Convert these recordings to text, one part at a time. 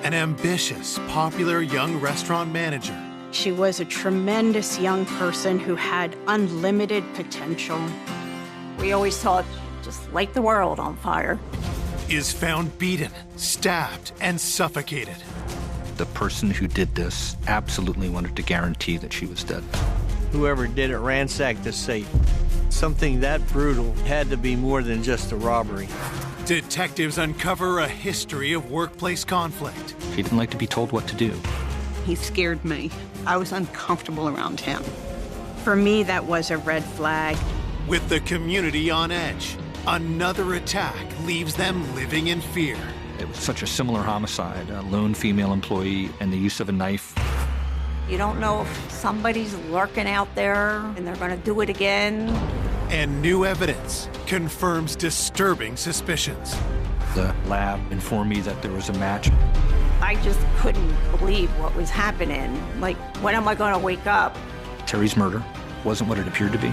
an ambitious, popular young restaurant manager, She was a tremendous young person who had unlimited potential. We always thought, just light the world on fire. is found beaten, stabbed, and suffocated. The person who did this absolutely wanted to guarantee that she was dead. Whoever did it ransacked the safe. Something that brutal had to be more than just a robbery. Detectives uncover a history of workplace conflict. He didn't like to be told what to do. He scared me. I was uncomfortable around him. For me, that was a red flag. With the community on edge, another attack leaves them living in fear. It was such a similar homicide, a lone female employee and the use of a knife. You don't know if somebody's lurking out there and they're going to do it again. And new evidence confirms disturbing suspicions. The lab informed me that there was a match. I just couldn't believe what was happening. Like, when am I going to wake up? Terry's murder wasn't what it appeared to be.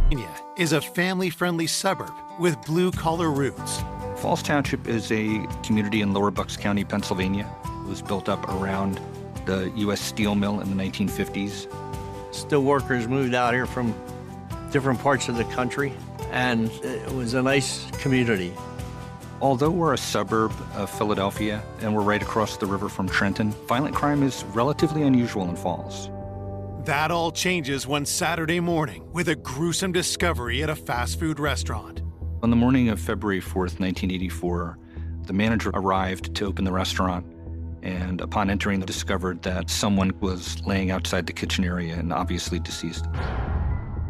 Virginia is a family-friendly suburb with blue-collar roots. Falls Township is a community in Lower Bucks County, Pennsylvania. It was built up around the U.S. steel mill in the 1950s. Steel workers moved out here from different parts of the country, and it was a nice community. Although we're a suburb of Philadelphia and we're right across the river from Trenton, violent crime is relatively unusual in Falls. That all changes one Saturday morning with a gruesome discovery at a fast food restaurant. On the morning of February 4th, 1984, the manager arrived to open the restaurant, and upon entering, discovered that someone was laying outside the kitchen area and obviously deceased.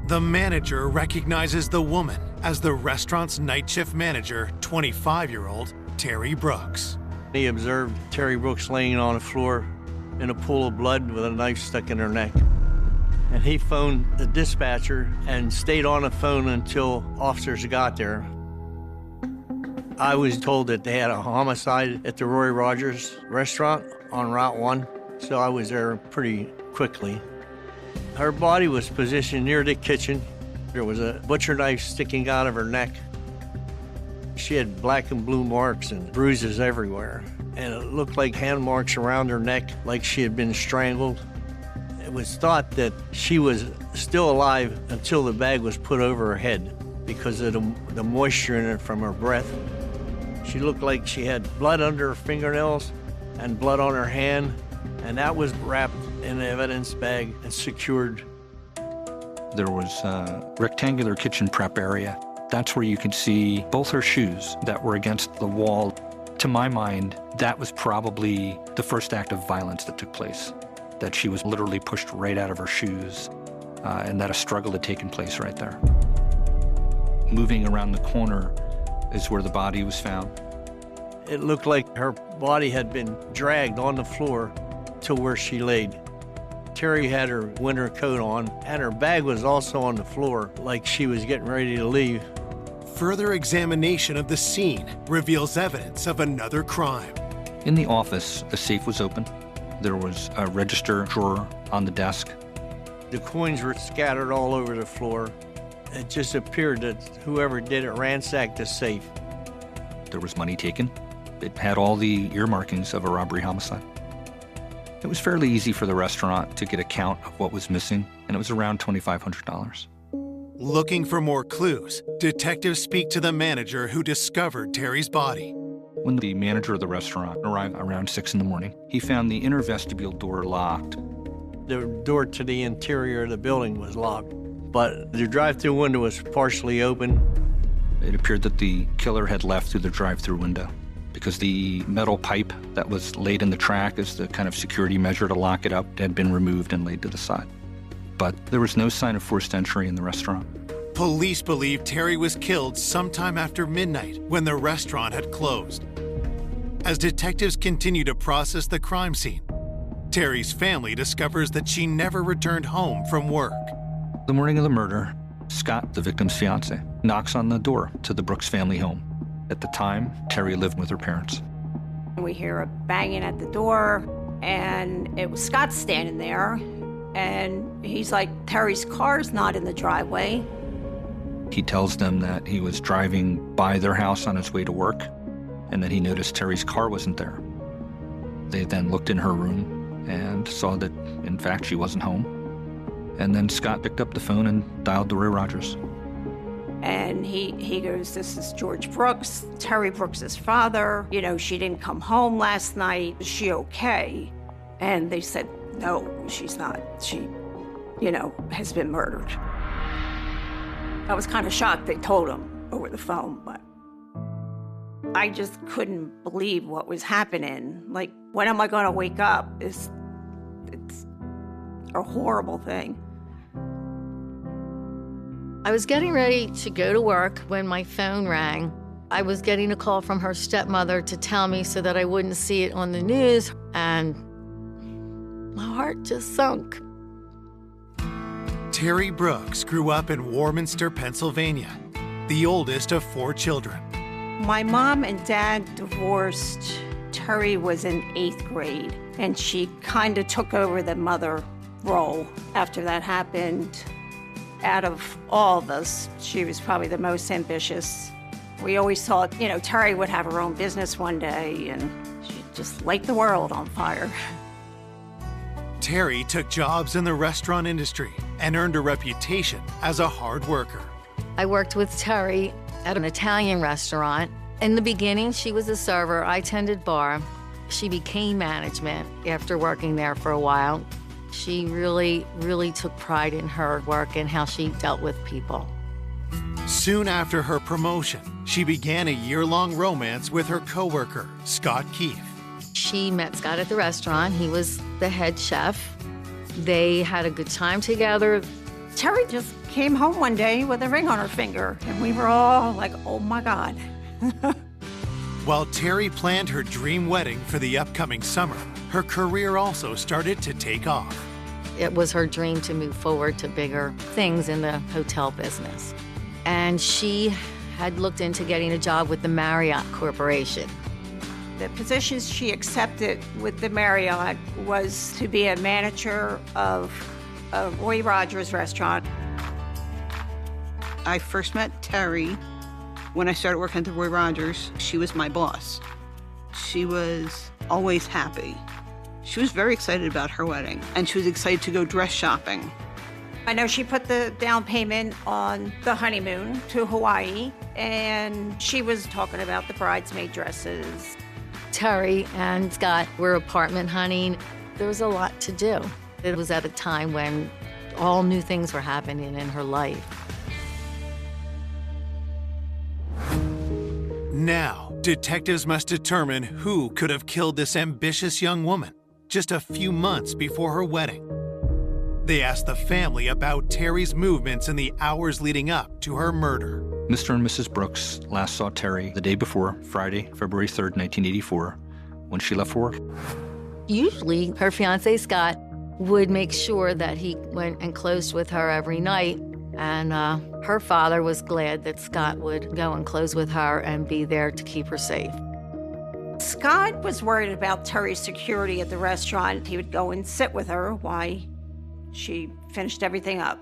The manager recognizes the woman as the restaurant's night shift manager, 25-year-old Terry Brooks. He observed Terry Brooks laying on the floor in a pool of blood with a knife stuck in her neck. And he phoned the dispatcher and stayed on the phone until officers got there. I was told that they had a homicide at the Roy Rogers restaurant on Route 1, so I was there pretty quickly. Her body was positioned near the kitchen. There was a butcher knife sticking out of her neck. She had black and blue marks and bruises everywhere, and it looked like hand marks around her neck, like she had been strangled. It was thought that she was still alive until the bag was put over her head because of the moisture in it from her breath. She looked like she had blood under her fingernails and blood on her hand, and that was wrapped in an evidence bag and secured. There was a rectangular kitchen prep area. That's where you could see both her shoes that were against the wall. To my mind, that was probably the first act of violence that took place, that she was literally pushed right out of her shoes, and that a struggle had taken place right there. Moving around the corner is where the body was found. It looked like her body had been dragged on the floor to where she laid. Terry had her winter coat on, and her bag was also on the floor, like she was getting ready to leave. Further examination of the scene reveals evidence of another crime. In the office, the safe was open. There was a register drawer on the desk. The coins were scattered all over the floor. It just appeared that whoever did it ransacked the safe. There was money taken. It had all the earmarkings of a robbery homicide. It was fairly easy for the restaurant to get a count of what was missing, and it was around $2,500. Looking for more clues, detectives speak to the manager who discovered Terry's body. When the manager of the restaurant arrived around 6 in the morning, he found the inner vestibule door locked. The door to the interior of the building was locked, but the drive-through window was partially open. It appeared that the killer had left through the drive-through window because the metal pipe that was laid in the track as the kind of security measure to lock it up had been removed and laid to the side. But there was no sign of forced entry in the restaurant. Police believe Terry was killed sometime after midnight when the restaurant had closed. As detectives continue to process the crime scene, Terry's family discovers that she never returned home from work. The morning of the murder, Scott, the victim's fiance, knocks on the door to the Brooks family home. At the time, Terry lived with her parents. We hear a banging at the door, and it was Scott standing there, and he's like, Terry's car's not in the driveway. He tells them that he was driving by their house on his way to work, and that he noticed Terry's car wasn't there. They then looked in her room and saw that, in fact, she wasn't home. And then Scott picked up the phone and dialed to Roy Rogers. And he goes, "This is George Brooks, Terry Brooks's father. You know, she didn't come home last night. Is she okay?" And they said, "No, she's not. She, has been murdered." I was kind of shocked they told him over the phone, but I just couldn't believe what was happening. Like, when am I going to wake up? It's a horrible thing. I was getting ready to go to work when my phone rang. I was getting a call from her stepmother to tell me so that I wouldn't see it on the news, and my heart just sunk. Terry Brooks grew up in Warminster, Pennsylvania, the oldest of 4 children. My mom and dad divorced. Terry was in 8th grade, and she kind of took over the mother role after that happened. Out of all of us, she was probably the most ambitious. We always thought, Terry would have her own business one day, and she'd just light the world on fire. Terry took jobs in the restaurant industry and earned a reputation as a hard worker. I worked with Terry at an Italian restaurant. In the beginning, she was a server. I tended bar. She became management after working there for a while. She really, really took pride in her work and how she dealt with people. Soon after her promotion, she began a year-long romance with her coworker, Scott Keefe. She met Scott at the restaurant. He was the head chef. They had a good time together. Terry just came home one day with a ring on her finger, and we were all like, oh my God. While Terry planned her dream wedding for the upcoming summer, her career also started to take off. It was her dream to move forward to bigger things in the hotel business. And she had looked into getting a job with the Marriott Corporation. The positions she accepted with the Marriott was to be a manager of a Roy Rogers restaurant. I first met Terry when I started working at the Roy Rogers. She was my boss. She was always happy. She was very excited about her wedding, and she was excited to go dress shopping. I know she put the down payment on the honeymoon to Hawaii, and she was talking about the bridesmaid dresses. Terry and Scott were apartment hunting. There was a lot to do. It was at a time when all new things were happening in her life. Now, detectives must determine who could have killed this ambitious young woman just a few months before her wedding. They asked the family about Terry's movements in the hours leading up to her murder. Mr. and Mrs. Brooks last saw Terry the day before, Friday, February 3rd, 1984, when she left for work. Usually, her fiancé, Scott, would make sure that he went and closed with her every night. And her father was glad that Scott would go and close with her and be there to keep her safe. Scott was worried about Terry's security at the restaurant. He would go and sit with her while she finished everything up.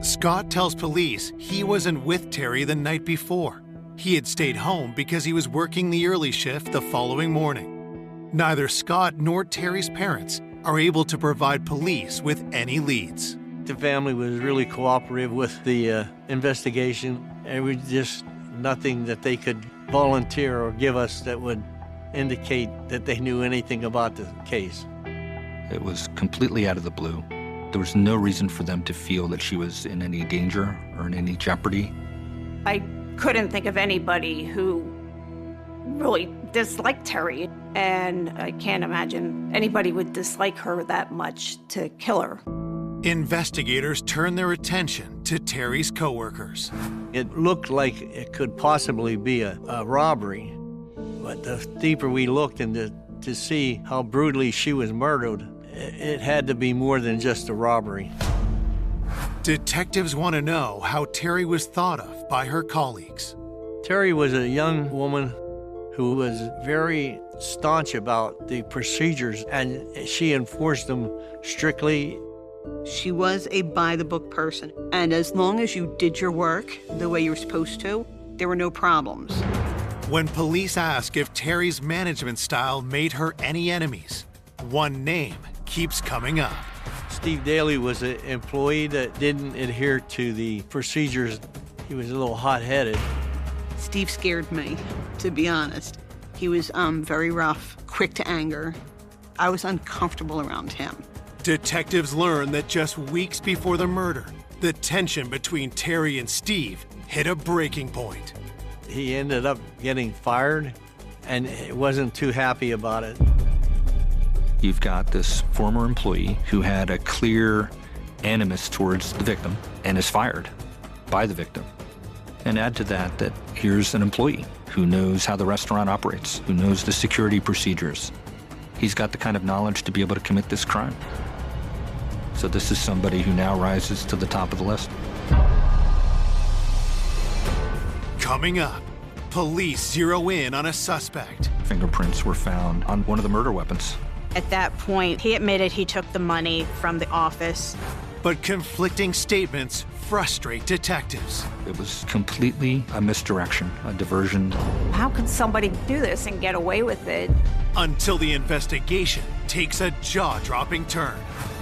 Scott tells police he wasn't with Terry the night before. He had stayed home because he was working the early shift the following morning. Neither Scott nor Terry's parents are able to provide police with any leads. The family was really cooperative with the investigation, and we just nothing that they could volunteer or give us that would indicate that they knew anything about the case. It was completely out of the blue. There was no reason for them to feel that she was in any danger or in any jeopardy. I couldn't think of anybody who really disliked Terry, and I can't imagine anybody would dislike her that much to kill her. Investigators turned their attention to Terry's coworkers. It looked like it could possibly be a robbery, but the deeper we looked into to see how brutally she was murdered, it had to be more than just a robbery. Detectives want to know how Terry was thought of by her colleagues. Terry was a young woman who was very staunch about the procedures, and she enforced them strictly. She was a by-the-book person, and as long as you did your work the way you were supposed to, there were no problems. When police ask if Terry's management style made her any enemies, one name keeps coming up. Steve Daly was an employee that didn't adhere to the procedures. He was a little hot-headed. Steve scared me, to be honest. He was very rough, quick to anger. I was uncomfortable around him. Detectives learn that just weeks before the murder, the tension between Terry and Steve hit a breaking point. He ended up getting fired, and he wasn't too happy about it. You've got this former employee who had a clear animus towards the victim and is fired by the victim. And add to that that here's an employee who knows how the restaurant operates, who knows the security procedures. He's got the kind of knowledge to be able to commit this crime. So this is somebody who now rises to the top of the list. Coming up, police zero in on a suspect. Fingerprints were found on one of the murder weapons. At that point, he admitted he took the money from the office. But conflicting statements frustrate detectives. It was completely a misdirection, a diversion. How could somebody do this and get away with it? Until the investigation takes a jaw-dropping turn.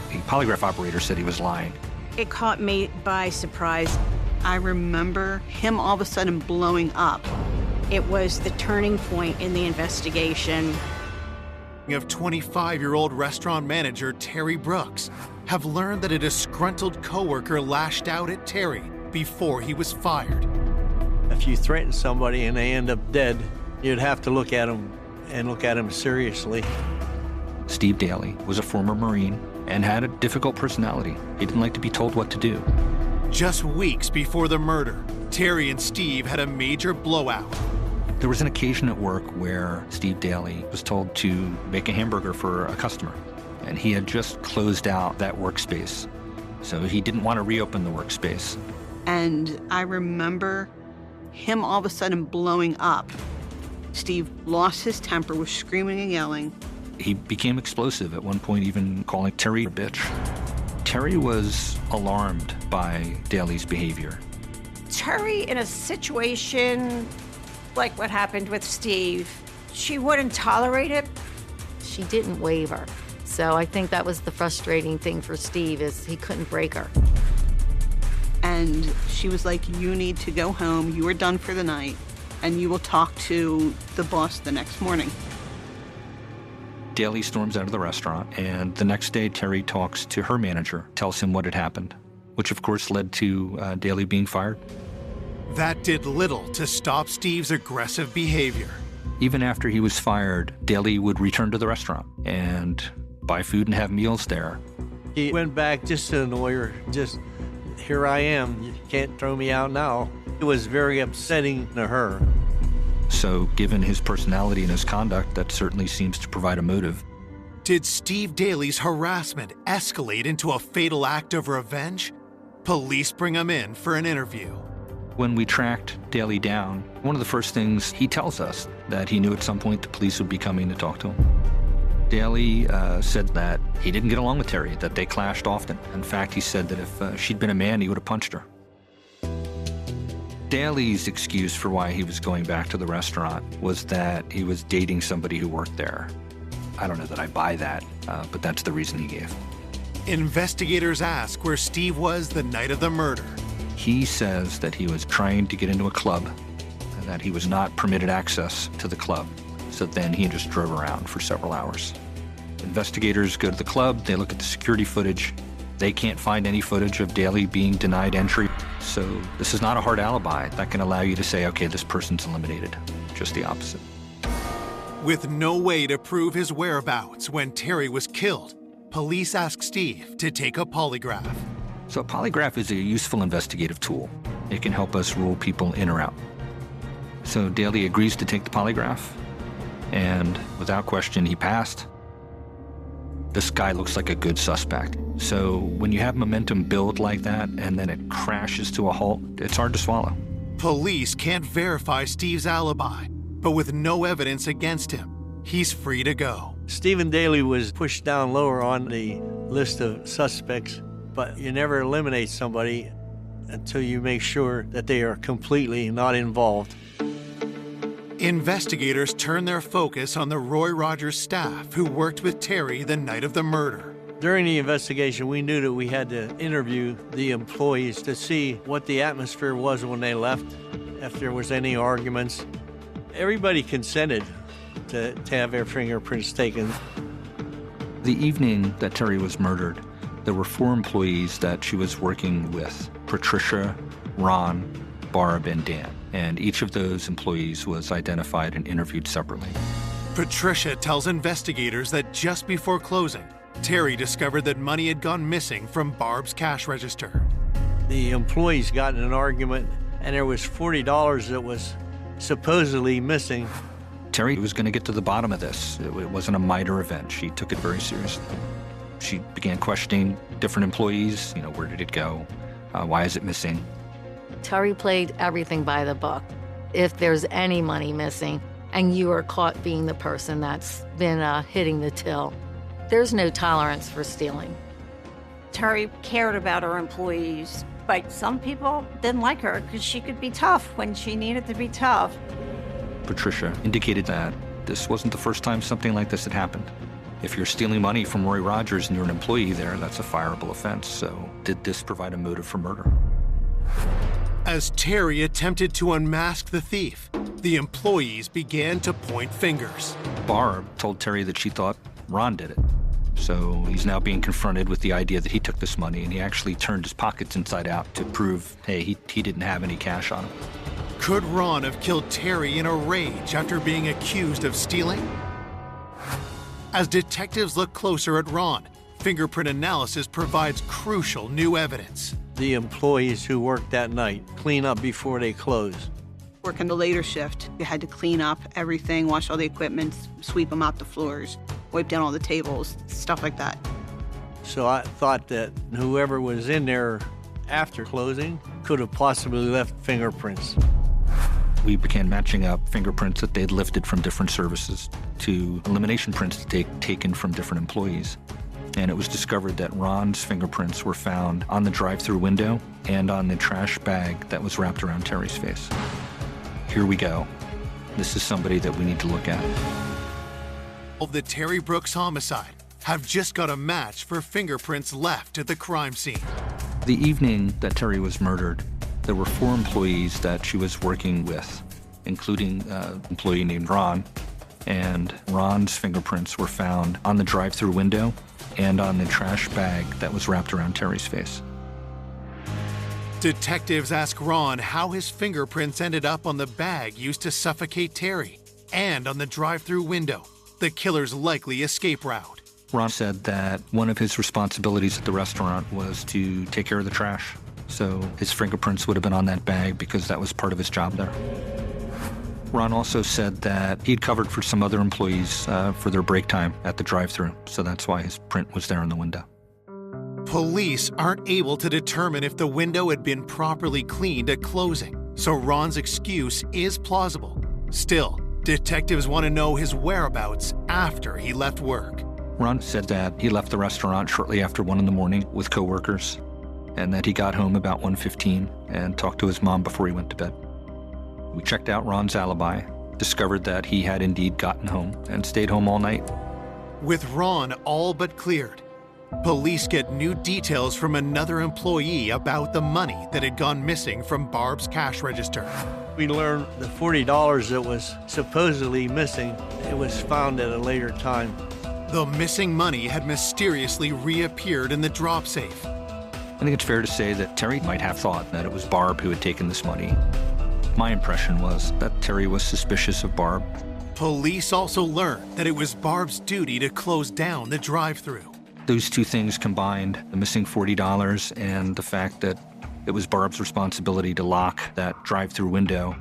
The polygraph operator said he was lying. It caught me by surprise. I remember him all of a sudden blowing up. It was the turning point in the investigation. Of 25-year-old restaurant manager Terry Brooks have learned that a disgruntled coworker lashed out at Terry before he was fired. If you threaten somebody and they end up dead, you'd have to look at them and look at them seriously. Steve Daly was a former Marine and had a difficult personality. He didn't like to be told what to do. Just weeks before the murder, Terry and Steve had a major blowout. There was an occasion at work where Steve Daly was told to make a hamburger for a customer, and he had just closed out that workspace, so he didn't want to reopen the workspace. And I remember him all of a sudden blowing up. Steve lost his temper, was screaming and yelling. He became explosive, at one point even calling Terry a bitch. Terry was alarmed by Daly's behavior. Terry, in a situation like what happened with Steve, she wouldn't tolerate it. She didn't waver. So I think that was the frustrating thing for Steve, is he couldn't break her. And she was like, you need to go home, you are done for the night, and you will talk to the boss the next morning. Daly storms out of the restaurant, and the next day Terry talks to her manager, tells him what had happened, which of course led to Daly being fired. That did little to stop Steve's aggressive behavior. Even after he was fired, Daly would return to the restaurant and buy food and have meals there. He went back just to annoy her, just, here I am, you can't throw me out now. It was very upsetting to her. So given his personality and his conduct, that certainly seems to provide a motive. Did Steve Daly's harassment escalate into a fatal act of revenge? Police bring him in for an interview. When we tracked Daly down, one of the first things he tells us that he knew at some point the police would be coming to talk to him. Daly said that he didn't get along with Terry, that they clashed often. In fact, he said that if she'd been a man, he would have punched her. Daly's excuse for why he was going back to the restaurant was that he was dating somebody who worked there. I don't know that I buy that, but that's the reason he gave. Investigators ask where Steve was the night of the murder. He says that he was trying to get into a club and that he was not permitted access to the club. So then he just drove around for several hours. Investigators go to the club, they look at the security footage. They can't find any footage of Daly being denied entry. So this is not a hard alibi that can allow you to say, okay, this person's eliminated. Just the opposite. With no way to prove his whereabouts when Terry was killed, police ask Steve to take a polygraph. So a polygraph is a useful investigative tool. It can help us rule people in or out. So Daly agrees to take the polygraph, and without question, he passed. This guy looks like a good suspect. So when you have momentum build like that and then it crashes to a halt, it's hard to swallow. Police can't verify Steve's alibi, but with no evidence against him, he's free to go. Stephen Daly was pushed down lower on the list of suspects, but you never eliminate somebody until you make sure that they are completely not involved. Investigators turn their focus on the Roy Rogers staff who worked with Terry the night of the murder. During the investigation, we knew that we had to interview the employees to see what the atmosphere was when they left, if there was any arguments. Everybody consented to have their fingerprints taken. The evening that Terry was murdered, there were 4 employees that she was working with: Patricia, Ron, Barb, and Dan. And each of those employees was identified and interviewed separately. Patricia tells investigators that just before closing, Terry discovered that money had gone missing from Barb's cash register. The employees got in an argument, and there was $40 that was supposedly missing. Terry was going to get to the bottom of this. It wasn't a minor event. She took it very seriously. She began questioning different employees. Where did it go? Why is it missing? Terry played everything by the book. If there's any money missing and you are caught being the person that's been hitting the till, there's no tolerance for stealing. Terry cared about her employees, but some people didn't like her because she could be tough when she needed to be tough. Patricia indicated that this wasn't the first time something like this had happened. If you're stealing money from Roy Rogers and you're an employee there, that's a fireable offense. So did this provide a motive for murder? As Terry attempted to unmask the thief, the employees began to point fingers. Barb told Terry that she thought Ron did it. So he's now being confronted with the idea that he took this money, and he actually turned his pockets inside out to prove, hey, he didn't have any cash on him. Could Ron have killed Terry in a rage after being accused of stealing? As detectives look closer at Ron, fingerprint analysis provides crucial new evidence. The employees who worked that night clean up before they close. Working the later shift, you had to clean up everything, wash all the equipment, sweep them out the floors, wipe down all the tables, stuff like that. So I thought that whoever was in there after closing could have possibly left fingerprints. We began matching up fingerprints that they'd lifted from different services to elimination prints taken from different employees. And it was discovered that Ron's fingerprints were found on the drive-through window and on the trash bag that was wrapped around Terry's face. Here we go. This is somebody that we need to look at. The Terry Brooks homicide have just got a match for fingerprints left at the crime scene. The evening that Terry was murdered, there were 4 employees that she was working with, including an employee named Ron. And Ron's fingerprints were found on the drive-through window and on the trash bag that was wrapped around Terry's face. Detectives ask Ron how his fingerprints ended up on the bag used to suffocate Terry and on the drive-through window, the killer's likely escape route. Ron said that one of his responsibilities at the restaurant was to take care of the trash. So his fingerprints would have been on that bag because that was part of his job there. Ron also said that he'd covered for some other employees for their break time at the drive-thru, so that's why his print was there in the window. Police aren't able to determine if the window had been properly cleaned at closing, so Ron's excuse is plausible. Still, detectives want to know his whereabouts after he left work. Ron said that he left the restaurant shortly after 1 in the morning with coworkers, and that he got home about 1:15 and talked to his mom before he went to bed. We checked out Ron's alibi, discovered that he had indeed gotten home and stayed home all night. With Ron all but cleared, police get new details from another employee about the money that had gone missing from Barb's cash register. We learned the $40 that was supposedly missing, it was found at a later time. The missing money had mysteriously reappeared in the drop safe. I think it's fair to say that Terry might have thought that it was Barb who had taken this money. My impression was that Terry was suspicious of Barb. Police also learned that it was Barb's duty to close down the drive-thru. Those two things combined, the missing $40 and the fact that it was Barb's responsibility to lock that drive-thru window,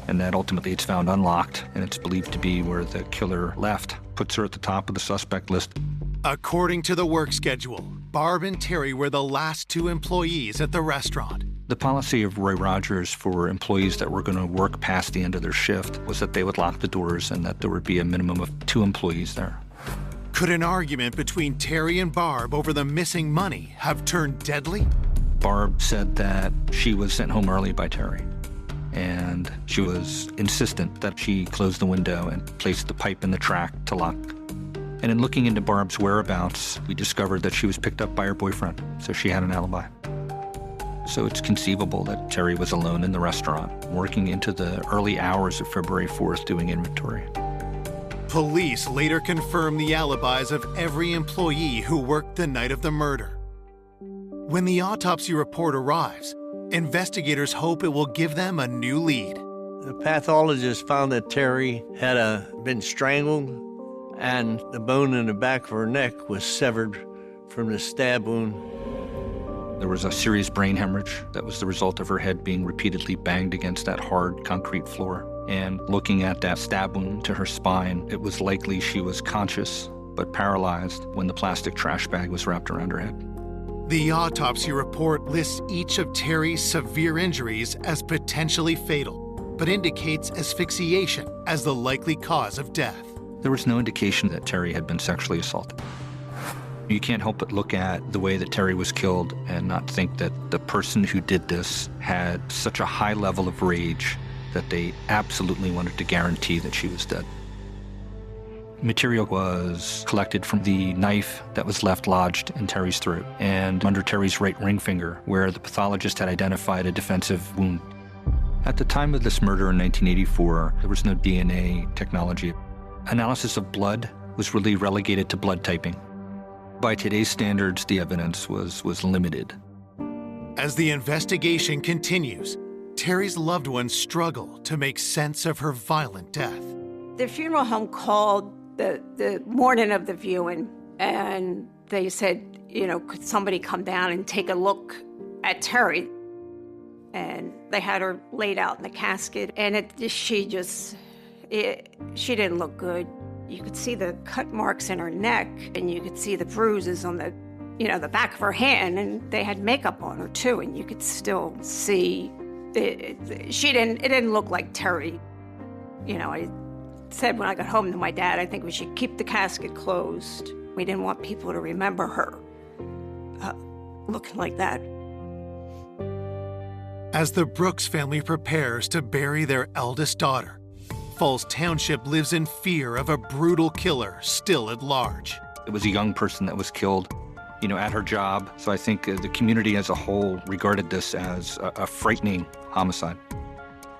and that ultimately it's found unlocked and it's believed to be where the killer left, puts her at the top of the suspect list. According to the work schedule, Barb and Terry were the last 2 employees at the restaurant. The policy of Roy Rogers for employees that were going to work past the end of their shift was that they would lock the doors and that there would be a minimum of 2 employees there. Could an argument between Terry and Barb over the missing money have turned deadly? Barb said that she was sent home early by Terry, and she was insistent that she close the window and place the pipe in the track to lock. And in looking into Barb's whereabouts, we discovered that she was picked up by her boyfriend, so she had an alibi. So it's conceivable that Terry was alone in the restaurant, working into the early hours of February 4th doing inventory. Police later confirmed the alibis of every employee who worked the night of the murder. When the autopsy report arrives, investigators hope it will give them a new lead. The pathologist found that Terry had been strangled, and the bone in the back of her neck was severed from the stab wound. There was a serious brain hemorrhage that was the result of her head being repeatedly banged against that hard concrete floor. And looking at that stab wound to her spine, it was likely she was conscious but paralyzed when the plastic trash bag was wrapped around her head. The autopsy report lists each of Terry's severe injuries as potentially fatal, but indicates asphyxiation as the likely cause of death. There was no indication that Terry had been sexually assaulted. You can't help but look at the way that Terry was killed and not think that the person who did this had such a high level of rage that they absolutely wanted to guarantee that she was dead. Material was collected from the knife that was left lodged in Terry's throat and under Terry's right ring finger, where the pathologist had identified a defensive wound. At the time of this murder in 1984, there was no DNA technology. Analysis of blood was really relegated to blood typing. By today's standards, the evidence was limited. As the investigation continues, Terry's loved ones struggle to make sense of her violent death. The funeral home called the morning of the viewing, and they said, could somebody come down and take a look at Terry? And they had her laid out in the casket, and she didn't look good. You could see the cut marks in her neck, and you could see the bruises on the back of her hand, and they had makeup on her too, and you could still see it didn't look like Terry. I said when I got home to my dad, I think we should keep the casket closed. We didn't want people to remember her looking like that. As the Brooks family prepares to bury their eldest daughter, Falls Township lives in fear of a brutal killer still at large. It was a young person that was killed, at her job. So I think the community as a whole regarded this as a frightening homicide.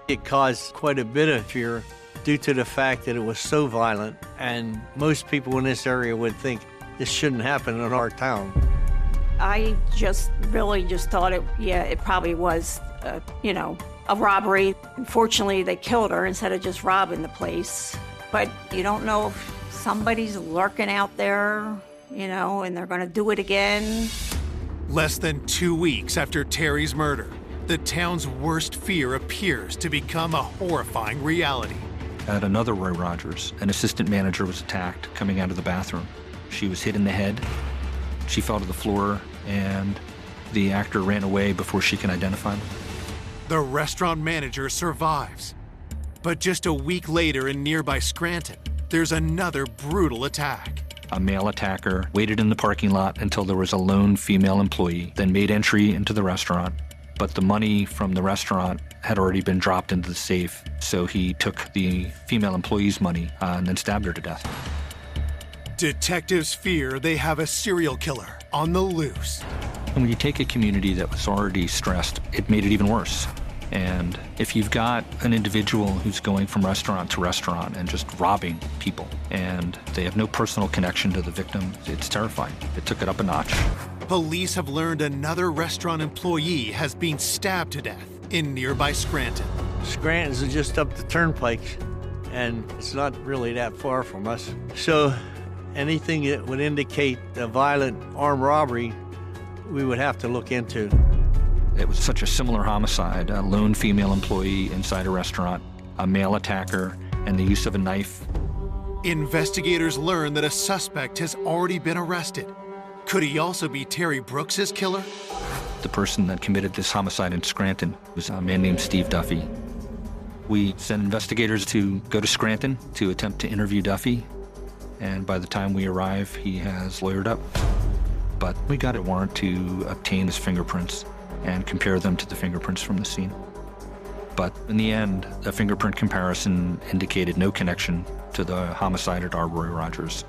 It caused quite a bit of fear due to the fact that it was so violent, and most people in this area would think this shouldn't happen in our town. I really thought it probably was, a robbery. Unfortunately, they killed her instead of just robbing the place. But you don't know if somebody's lurking out there, and they're going to do it again. Less than 2 weeks after Terry's murder, the town's worst fear appears to become a horrifying reality. At another Roy Rogers, an assistant manager was attacked coming out of the bathroom. She was hit in the head. She fell to the floor, and the actor ran away before she can identify him. The restaurant manager survives. But just a week later in nearby Scranton, there's another brutal attack. A male attacker waited in the parking lot until there was a lone female employee, then made entry into the restaurant. But the money from the restaurant had already been dropped into the safe, so he took the female employee's money and then stabbed her to death. Detectives fear they have a serial killer on the loose. And when you take a community that was already stressed, it made it even worse. And if you've got an individual who's going from restaurant to restaurant and just robbing people, and they have no personal connection to the victim, it's terrifying. It took it up a notch. Police have learned another restaurant employee has been stabbed to death in nearby Scranton. Scranton's just up the turnpike, and it's not really that far from us. So anything that would indicate a violent armed robbery, we would have to look into. It was such a similar homicide, a lone female employee inside a restaurant, a male attacker, and the use of a knife. Investigators learn that a suspect has already been arrested. Could he also be Terry Brooks's killer? The person that committed this homicide in Scranton was a man named Steve Duffy. We sent investigators to go to Scranton to attempt to interview Duffy, and by the time we arrive, he has lawyered up. But we got a warrant to obtain his fingerprints and compare them to the fingerprints from the scene. But in the end, a fingerprint comparison indicated no connection to the homicide at our Roy Rogers.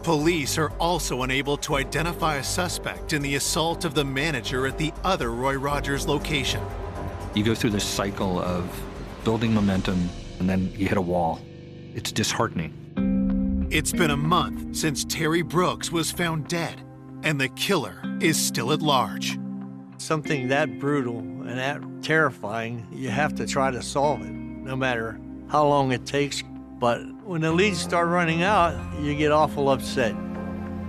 Police are also unable to identify a suspect in the assault of the manager at the other Roy Rogers location. You go through this cycle of building momentum, and then you hit a wall. It's disheartening. It's been a month since Terry Brooks was found dead, and the killer is still at large. Something that brutal and that terrifying, you have to try to solve it, no matter how long it takes. But when the leads start running out, you get awful upset.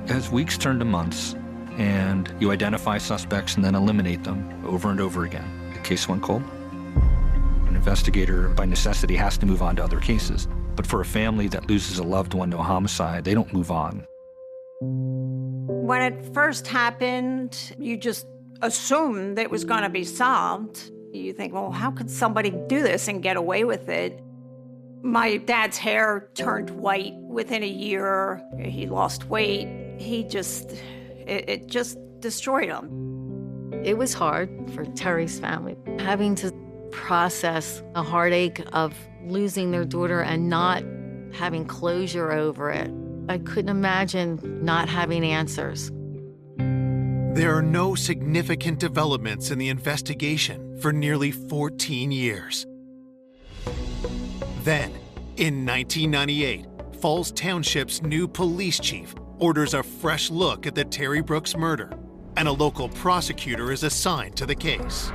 As weeks turn to months, and you identify suspects and then eliminate them over and over again, the case went cold. An investigator, by necessity, has to move on to other cases. But for a family that loses a loved one to a homicide, they don't move on. When it first happened, you just assumed it was going to be solved. You think, well, how could somebody do this and get away with it? My dad's hair turned white within a year. He lost weight. It just destroyed him. It was hard for Terry's family, having to process a heartache of losing their daughter and not having closure over it. I couldn't imagine not having answers. There are no significant developments in the investigation for nearly 14 years. Then, in 1998, Falls Township's new police chief orders a fresh look at the Terry Brooks murder, and a local prosecutor is assigned to the case.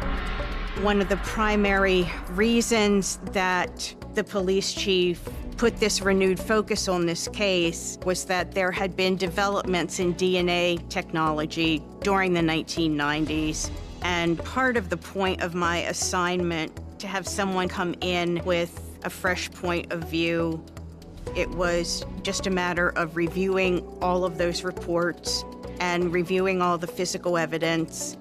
One of the primary reasons that the police chief put this renewed focus on this case was that there had been developments in DNA technology during the 1990s. And part of the point of my assignment, to have someone come in with a fresh point of view, it was just a matter of reviewing all of those reports and reviewing all the physical evidence.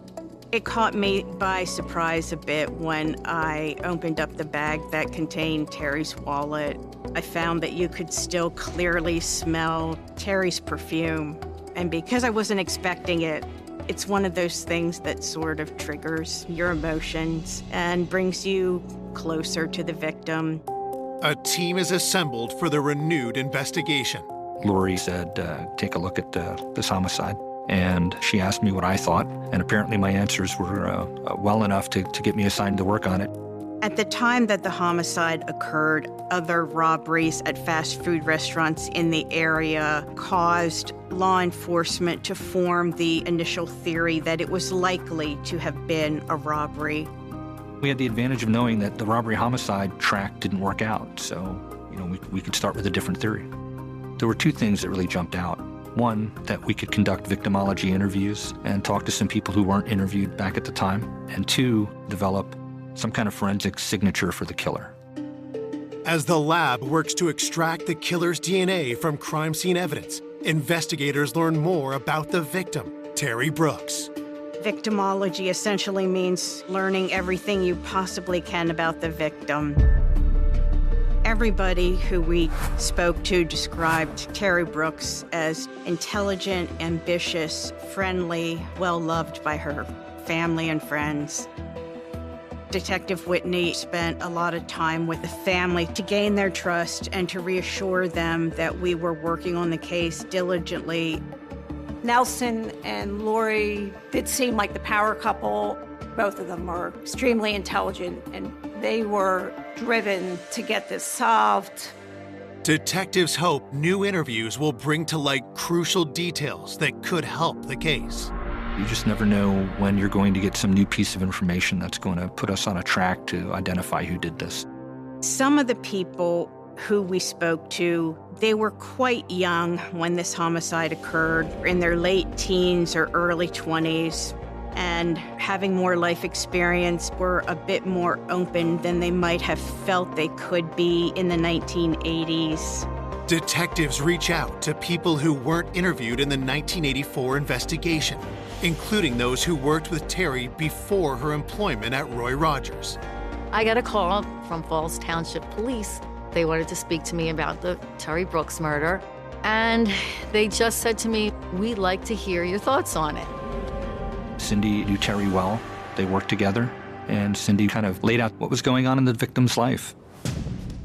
It caught me by surprise a bit when I opened up the bag that contained Terry's wallet. I found that you could still clearly smell Terry's perfume. And because I wasn't expecting it, it's one of those things that sort of triggers your emotions and brings you closer to the victim. A team is assembled for the renewed investigation. Lori said, take a look at this homicide. And she asked me what I thought, and apparently my answers were well enough to get me assigned to work on it. At the time that the homicide occurred, other robberies at fast food restaurants in the area caused law enforcement to form the initial theory that it was likely to have been a robbery. We had the advantage of knowing that the robbery-homicide track didn't work out, so we could start with a different theory. There were two things that really jumped out. One, that we could conduct victimology interviews and talk to some people who weren't interviewed back at the time. And two, develop some kind of forensic signature for the killer. As the lab works to extract the killer's DNA from crime scene evidence, investigators learn more about the victim, Terry Brooks. Victimology essentially means learning everything you possibly can about the victim. Everybody who we spoke to described Terry Brooks as intelligent, ambitious, friendly, well-loved by her family and friends. Detective Whitney spent a lot of time with the family to gain their trust and to reassure them that we were working on the case diligently. Nelson and Lori did seem like the power couple. Both of them were extremely intelligent, and they were driven to get this solved. Detectives hope new interviews will bring to light crucial details that could help the case. You just never know when you're going to get some new piece of information that's going to put us on a track to identify who did this. Some of the people who we spoke to, they were quite young when this homicide occurred, in their late teens or early 20s, and having more life experience, were a bit more open than they might have felt they could be in the 1980s. Detectives reach out to people who weren't interviewed in the 1984 investigation, including those who worked with Terry before her employment at Roy Rogers. I got a call from Falls Township Police. They wanted to speak to me about the Terry Brooks murder, and they just said to me, "We'd like to hear your thoughts on it." Cindy knew Terry well. They worked together, And Cindy kind of laid out what was going on in the victim's life.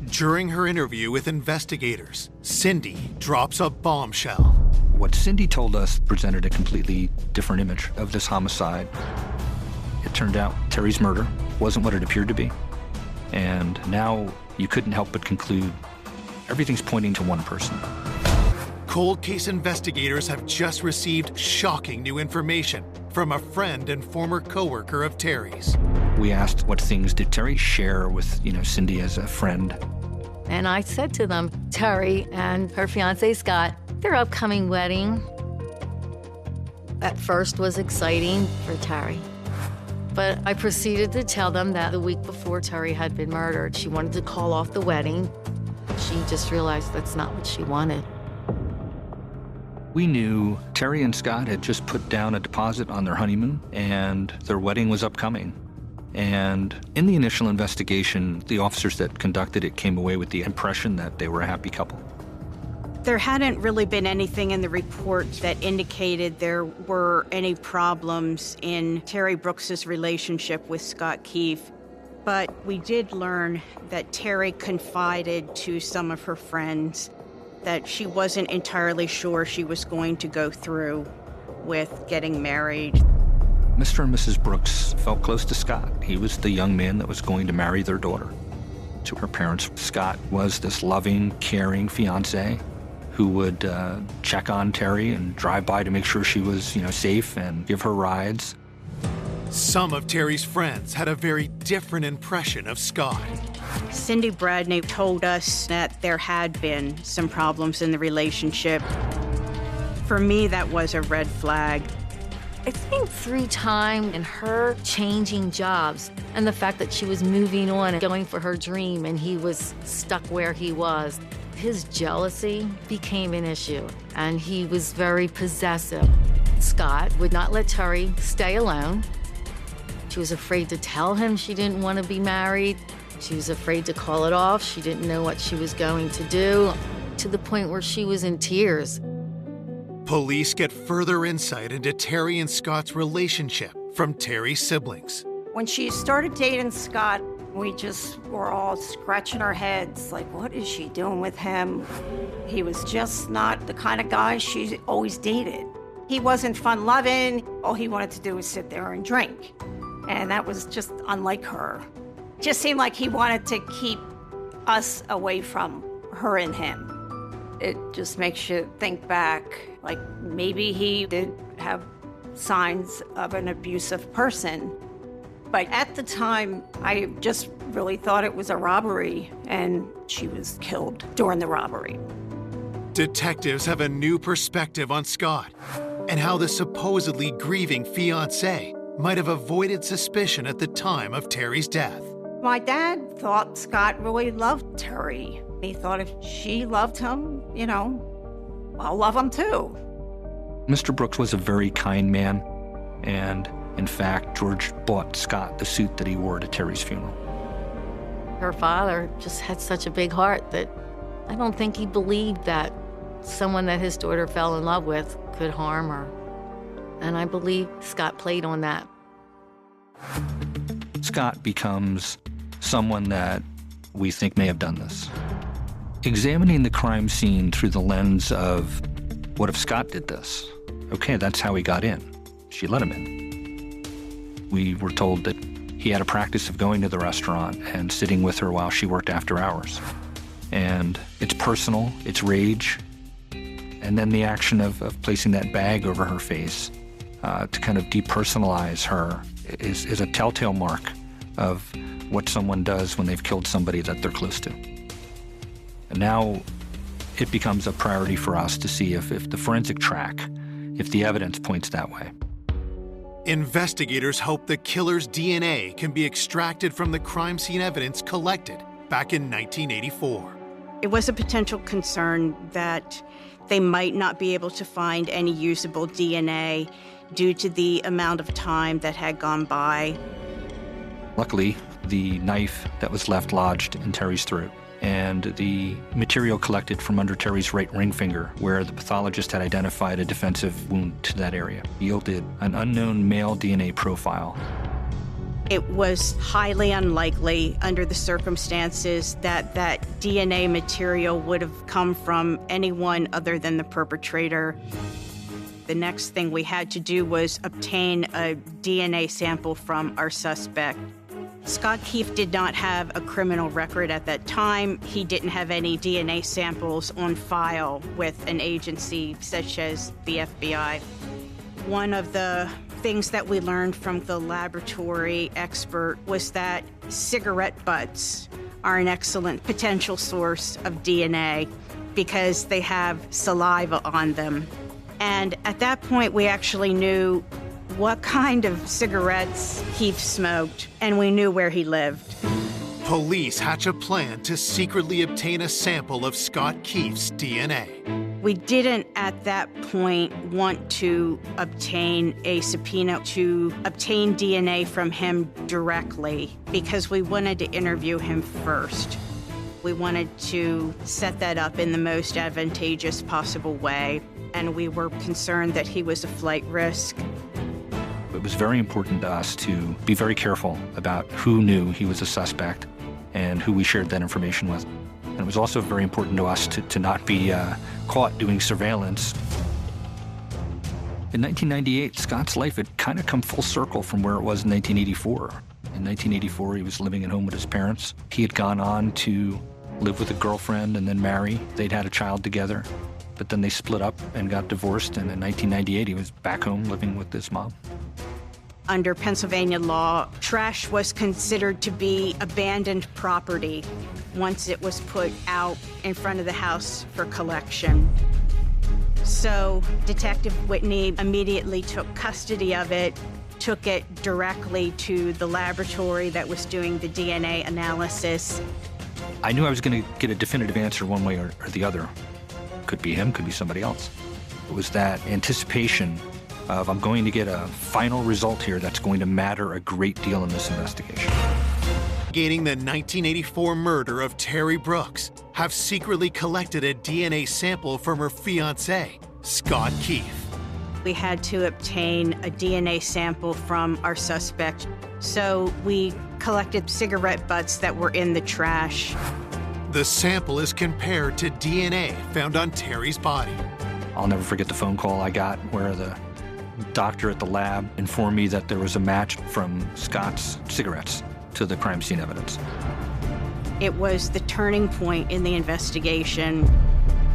During her interview with investigators, Cindy drops a bombshell. What Cindy told us presented a completely different image of this homicide. It turned out Terry's murder wasn't what it appeared to be. And now you couldn't help but conclude everything's pointing to one person. Cold case investigators have just received shocking new information from a friend and former coworker of Terry's. We asked what things did Terry share with, Cindy as a friend. And I said to them, Terry and her fiancé Scott, their upcoming wedding at first was exciting for Terry. But I proceeded to tell them that the week before Terry had been murdered, she wanted to call off the wedding. She just realized that's not what she wanted. We knew Terry and Scott had just put down a deposit on their honeymoon, and their wedding was upcoming. And in the initial investigation, the officers that conducted it came away with the impression that they were a happy couple. There hadn't really been anything in the report that indicated there were any problems in Terry Brooks's relationship with Scott Keefe, but we did learn that Terry confided to some of her friends that she wasn't entirely sure she was going to go through with getting married. Mr. and Mrs. Brooks felt close to Scott. He was the young man that was going to marry their daughter. To her parents, Scott was this loving, caring fiancé who would check on Terry and drive by to make sure she was, safe and give her rides. Some of Terry's friends had a very different impression of Scott. Cindy Bradney told us that there had been some problems in the relationship. For me, that was a red flag. I think through time and her changing jobs and the fact that she was moving on and going for her dream and he was stuck where he was, his jealousy became an issue and he was very possessive. Scott would not let Terry stay alone. She was afraid to tell him she didn't want to be married. She was afraid to call it off. She didn't know what she was going to do, to the point where she was in tears. Police get further insight into Terry and Scott's relationship from Terry's siblings. When she started dating Scott, we just were all scratching our heads, like, what is she doing with him? He was just not the kind of guy she always dated. He wasn't fun-loving. All he wanted to do was sit there and drink. And that was just unlike her. It just seemed like he wanted to keep us away from her and him. It just makes you think back, like maybe he did have signs of an abusive person. But at the time, I just really thought it was a robbery, and she was killed during the robbery. Detectives have a new perspective on Scott and how the supposedly grieving fiancé might have avoided suspicion at the time of Terry's death. My dad thought Scott really loved Terry. He thought if she loved him, I'll love him too. Mr. Brooks was a very kind man, and in fact, George bought Scott the suit that he wore to Terry's funeral. Her father just had such a big heart that I don't think he believed that someone that his daughter fell in love with could harm her. And I believe Scott played on that. Scott becomes someone that we think may have done this. Examining the crime scene through the lens of, what if Scott did this? Okay, that's how he got in. She let him in. We were told that he had a practice of going to the restaurant and sitting with her while she worked after hours. And it's personal, it's rage, and then the action of placing that bag over her face to kind of depersonalize her is a telltale mark of what someone does when they've killed somebody that they're close to. And now it becomes a priority for us to see if the forensic track, if the evidence points that way. Investigators hope the killer's DNA can be extracted from the crime scene evidence collected back in 1984. It was a potential concern that they might not be able to find any usable DNA due to the amount of time that had gone by. Luckily, the knife that was left lodged in Terry's throat and the material collected from under Terry's right ring finger, where the pathologist had identified a defensive wound to that area, yielded an unknown male DNA profile. It was highly unlikely under the circumstances that that DNA material would have come from anyone other than the perpetrator. The next thing we had to do was obtain a DNA sample from our suspect. Scott Keefe did not have a criminal record at that time. He didn't have any DNA samples on file with an agency such as the FBI. One of the things that we learned from the laboratory expert was that cigarette butts are an excellent potential source of DNA because they have saliva on them. And at that point, we actually knew what kind of cigarettes Keefe smoked, and we knew where he lived. Police hatch a plan to secretly obtain a sample of Scott Keefe's DNA. We didn't at that point want to obtain a subpoena to obtain DNA from him directly because we wanted to interview him first. We wanted to set that up in the most advantageous possible way, and we were concerned that he was a flight risk. It was very important to us to be very careful about who knew he was a suspect and who we shared that information with. And it was also very important to us to not be caught doing surveillance. In 1998, Scott's life had kind of come full circle from where it was in 1984. In 1984, he was living at home with his parents. He had gone on to live with a girlfriend and then marry. They'd had a child together, but then they split up and got divorced. And in 1998, he was back home living with his mom. Under Pennsylvania law, trash was considered to be abandoned property once it was put out in front of the house for collection. So Detective Whitney immediately took custody of it, took it directly to the laboratory that was doing the DNA analysis. I knew I was going to get a definitive answer one way or the other. Could be him, could be somebody else. It was that anticipation of I'm going to get a final result here that's going to matter a great deal in this investigation. Investigating the 1984 murder of Terry Brooks, have secretly collected a DNA sample from her fiancé, Scott Keefe. We had to obtain a DNA sample from our suspect, so we collected cigarette butts that were in the trash. The sample is compared to DNA found on Terry's body. I'll never forget the phone call I got where the doctor at the lab informed me that there was a match from Scott's cigarettes to the crime scene evidence. It was the turning point in the investigation.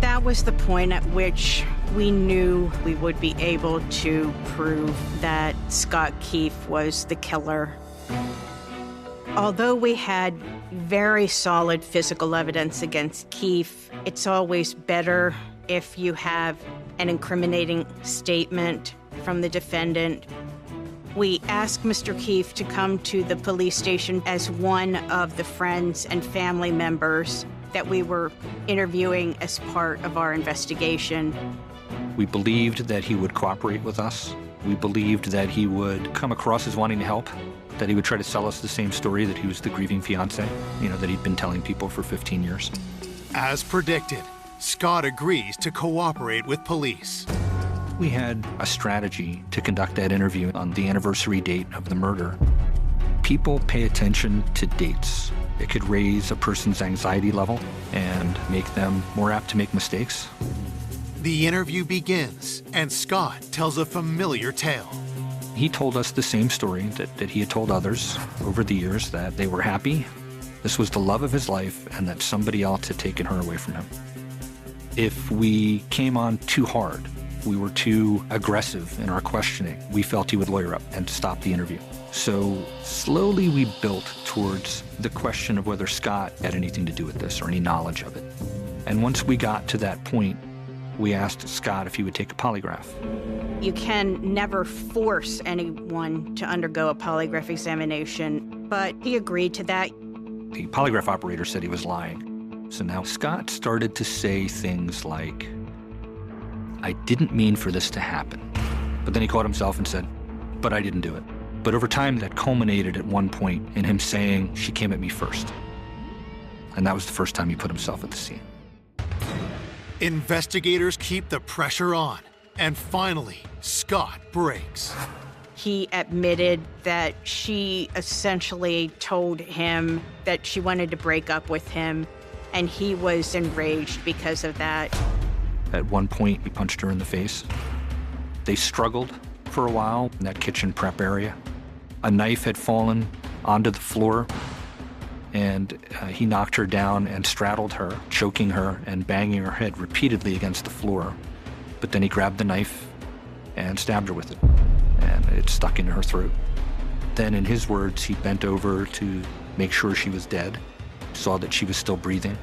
That was the point at which we knew we would be able to prove that Scott Keefe was the killer. Although we had very solid physical evidence against Keefe, it's always better if you have an incriminating statement from the defendant. We asked Mr. Keefe to come to the police station as one of the friends and family members that we were interviewing as part of our investigation. We believed that he would cooperate with us. We believed that he would come across as wanting to help, that he would try to sell us the same story that he was the grieving fiancé, that he'd been telling people for 15 years. As predicted, Scott agrees to cooperate with police. We had a strategy to conduct that interview on the anniversary date of the murder. People pay attention to dates. It could raise a person's anxiety level and make them more apt to make mistakes. The interview begins, and Scott tells a familiar tale. He told us the same story that he had told others over the years, that they were happy, this was the love of his life, and that somebody else had taken her away from him. If we came on too hard, we were too aggressive in our questioning, we felt he would lawyer up and stop the interview. So slowly we built towards the question of whether Scott had anything to do with this or any knowledge of it. And once we got to that point, we asked Scott if he would take a polygraph. You can never force anyone to undergo a polygraph examination, but he agreed to that. The polygraph operator said he was lying. So now Scott started to say things like, I didn't mean for this to happen. But then he caught himself and said, but I didn't do it. But over time, that culminated at one point in him saying, she came at me first. And that was the first time he put himself at the scene. Investigators keep the pressure on, and finally, Scott breaks. He admitted that she essentially told him that she wanted to break up with him, and he was enraged because of that. At one point, he punched her in the face. They struggled for a while in that kitchen prep area. A knife had fallen onto the floor, and he knocked her down and straddled her, choking her and banging her head repeatedly against the floor. But then he grabbed the knife and stabbed her with it, and it stuck in her throat. Then, in his words, he bent over to make sure she was dead, saw that she was still breathing.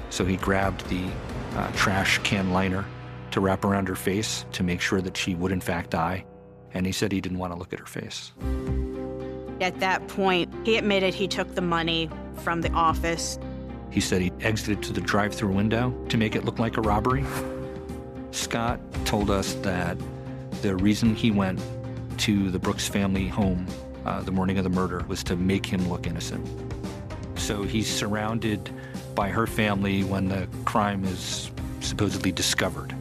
So he grabbed the trash can liner to wrap around her face to make sure that she would in fact die. And he said he didn't want to look at her face. At that point, he admitted he took the money from the office. He said he exited to the drive-through window to make it look like a robbery. Scott told us that the reason he went to the Brooks family home the morning of the murder was to make him look innocent. So he's surrounded by her family when the crime is supposedly discovered.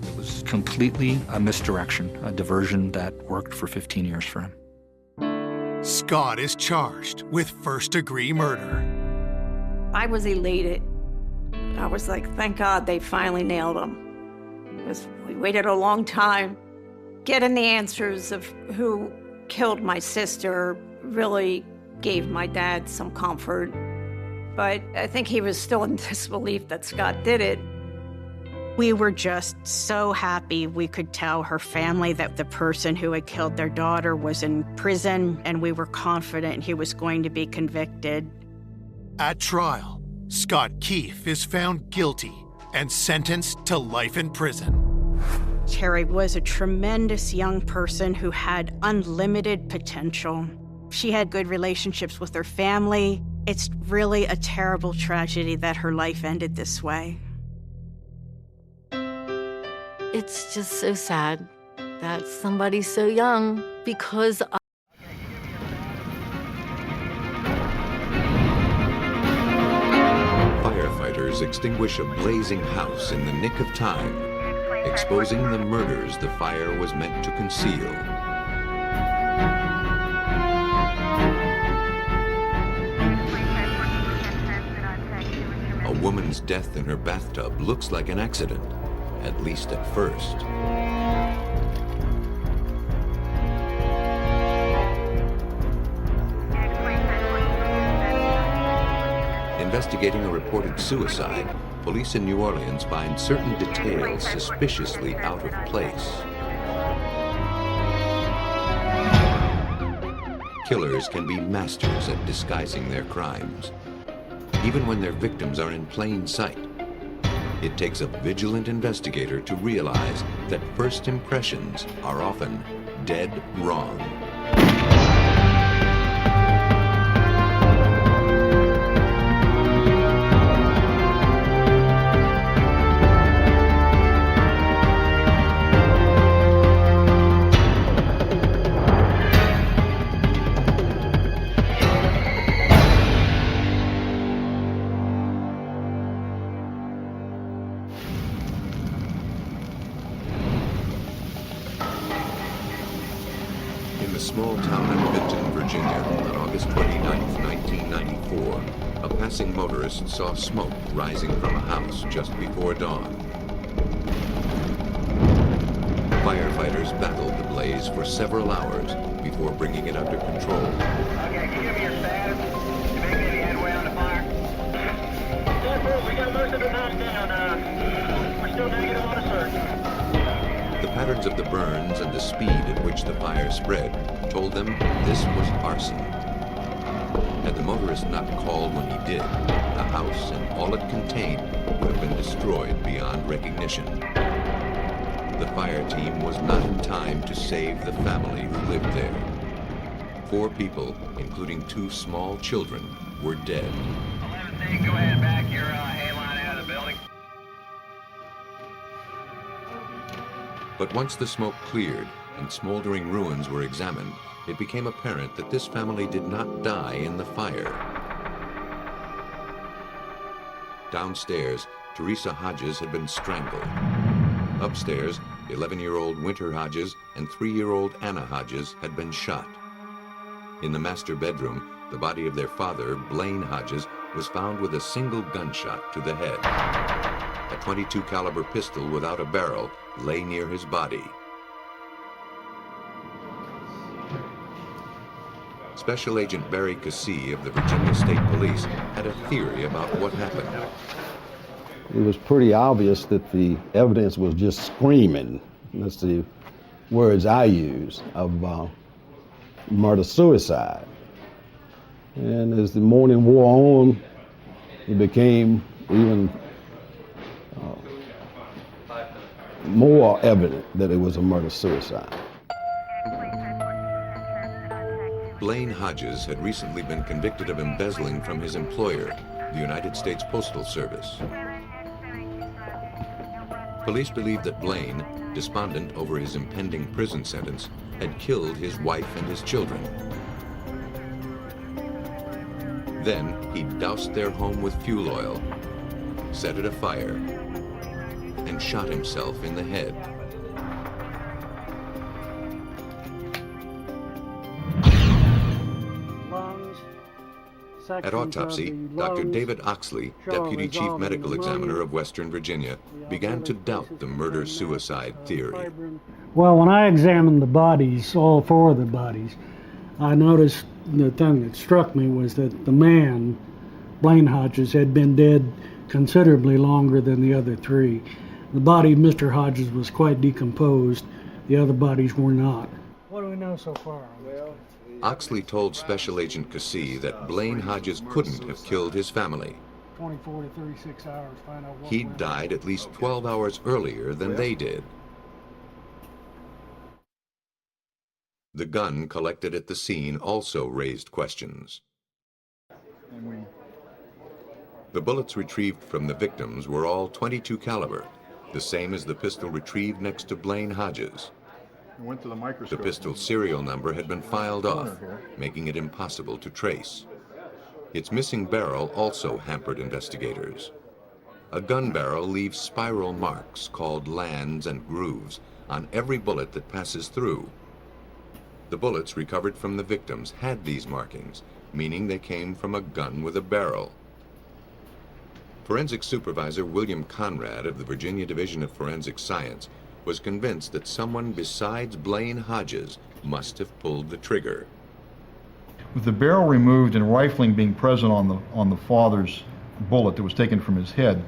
It was completely a misdirection, a diversion that worked for 15 years for him. Scott is charged with first-degree murder. I was elated. I was like, thank God they finally nailed him. Because we waited a long time. Getting the answers of who killed my sister really gave my dad some comfort. But I think he was still in disbelief that Scott did it. We were just so happy we could tell her family that the person who had killed their daughter was in prison, and we were confident he was going to be convicted. At trial, Scott Keefe is found guilty and sentenced to life in prison. Terry was a tremendous young person who had unlimited potential. She had good relationships with her family. It's really a terrible tragedy that her life ended this way. It's just so sad that somebody so young, because Firefighters extinguish a blazing house in the nick of time, exposing the murders the fire was meant to conceal. A woman's death in her bathtub looks like an accident, at least at first. Investigating a reported suicide, police in New Orleans find certain details suspiciously out of place. Killers can be masters at disguising their crimes, even when their victims are in plain sight. It takes a vigilant investigator to realize that first impressions are often dead wrong. In the small town of Benton, Virginia, on August 29, 1994, a passing motorist saw smoke rising from a house just before dawn. Firefighters battled the blaze for several hours before bringing it under control. Okay, can you give me your status? You making any headway on the fire? We got most of it knocked down. We're still negative on a search. The patterns of the burns and the speed at which the fire spread told them this was arson. Had the motorist not called when he did, the house and all it contained would have been destroyed beyond recognition. The fire team was not in time to save the family who lived there. 4 people, including 2 small children, were dead. 11C, go ahead and back your hay line out of the building. But once the smoke cleared and smoldering ruins were examined, it became apparent that this family did not die in the fire. Downstairs, Teresa Hodges had been strangled. Upstairs, 11-year-old Winter Hodges and 3-year-old Anna Hodges had been shot. In the master bedroom, the body of their father, Blaine Hodges, was found with a single gunshot to the head. A .22 caliber pistol without a barrel lay near his body. Special Agent Barry Cassie of the Virginia State Police had a theory about what happened. It was pretty obvious that the evidence was just screaming, that's the words I use, of murder-suicide. And as the morning wore on, it became even more evident that it was a murder-suicide. Blaine Hodges had recently been convicted of embezzling from his employer, the United States Postal Service. Police believed that Blaine, despondent over his impending prison sentence, had killed his wife and his children. Then he doused their home with fuel oil, set it afire, and shot himself in the head. At autopsy, Dr. David Oxley, Deputy Chief Medical Examiner of Western Virginia, began to doubt the murder-suicide theory. Well, when I examined the bodies, all 4 of the bodies, I noticed the thing that struck me was that the man, Blaine Hodges, had been dead considerably longer than the other 3. The body of Mr. Hodges was quite decomposed. The other bodies were not. What do we know so far? Oxley told Special Agent Cassie that Blaine Hodges couldn't have killed his family. 24 to 36 hours, find out what He'd died at least 12 hours earlier than they did. The gun collected at the scene also raised questions. The bullets retrieved from the victims were all .22 caliber, the same as the pistol retrieved next to Blaine Hodges. The pistol's serial number had been filed off, making it impossible to trace. Its missing barrel also hampered investigators. A gun barrel leaves spiral marks called lands and grooves on every bullet that passes through. The bullets recovered from the victims had these markings, meaning they came from a gun with a barrel. Forensic Supervisor William Conrad of the Virginia Division of Forensic Science was convinced that someone besides Blaine Hodges must have pulled the trigger. With the barrel removed and rifling being present on the father's bullet that was taken from his head,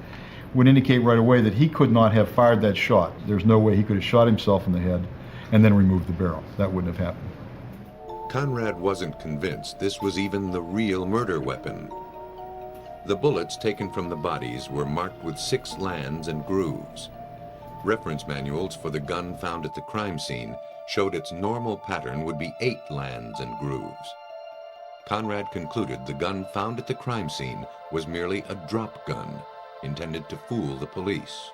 would indicate right away that he could not have fired that shot. There's no way he could have shot himself in the head and then removed the barrel. That wouldn't have happened. Conrad wasn't convinced this was even the real murder weapon. The bullets taken from the bodies were marked with 6 lands and grooves. Reference manuals for the gun found at the crime scene showed its normal pattern would be 8 lands and grooves. Conrad concluded the gun found at the crime scene was merely a drop gun, intended to fool the police.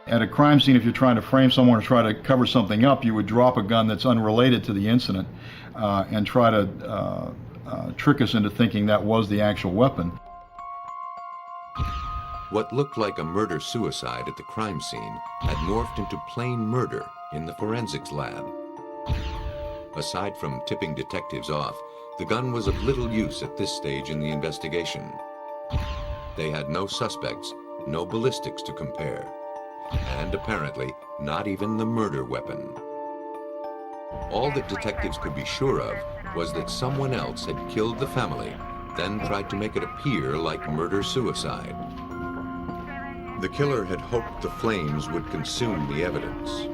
At a crime scene, if you're trying to frame someone or try to cover something up, you would drop a gun that's unrelated to the incident and try to trick us into thinking that was the actual weapon. What looked like a murder-suicide at the crime scene had morphed into plain murder in the forensics lab. Aside from tipping detectives off, the gun was of little use at this stage in the investigation. They had no suspects, no ballistics to compare, and apparently not even the murder weapon. All that detectives could be sure of was that someone else had killed the family, then tried to make it appear like murder-suicide. The killer had hoped the flames would consume the evidence.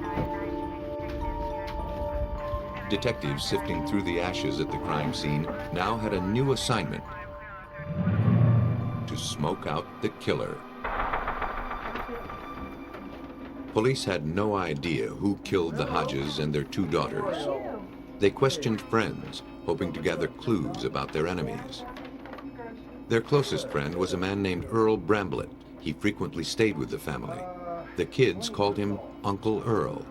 Detectives sifting through the ashes at the crime scene now had a new assignment: to smoke out the killer. Police had no idea who killed the Hodges and their 2 daughters. They questioned friends, hoping to gather clues about their enemies. Their closest friend was a man named Earl Bramblett. He frequently stayed with the family. The kids called him Uncle Earl.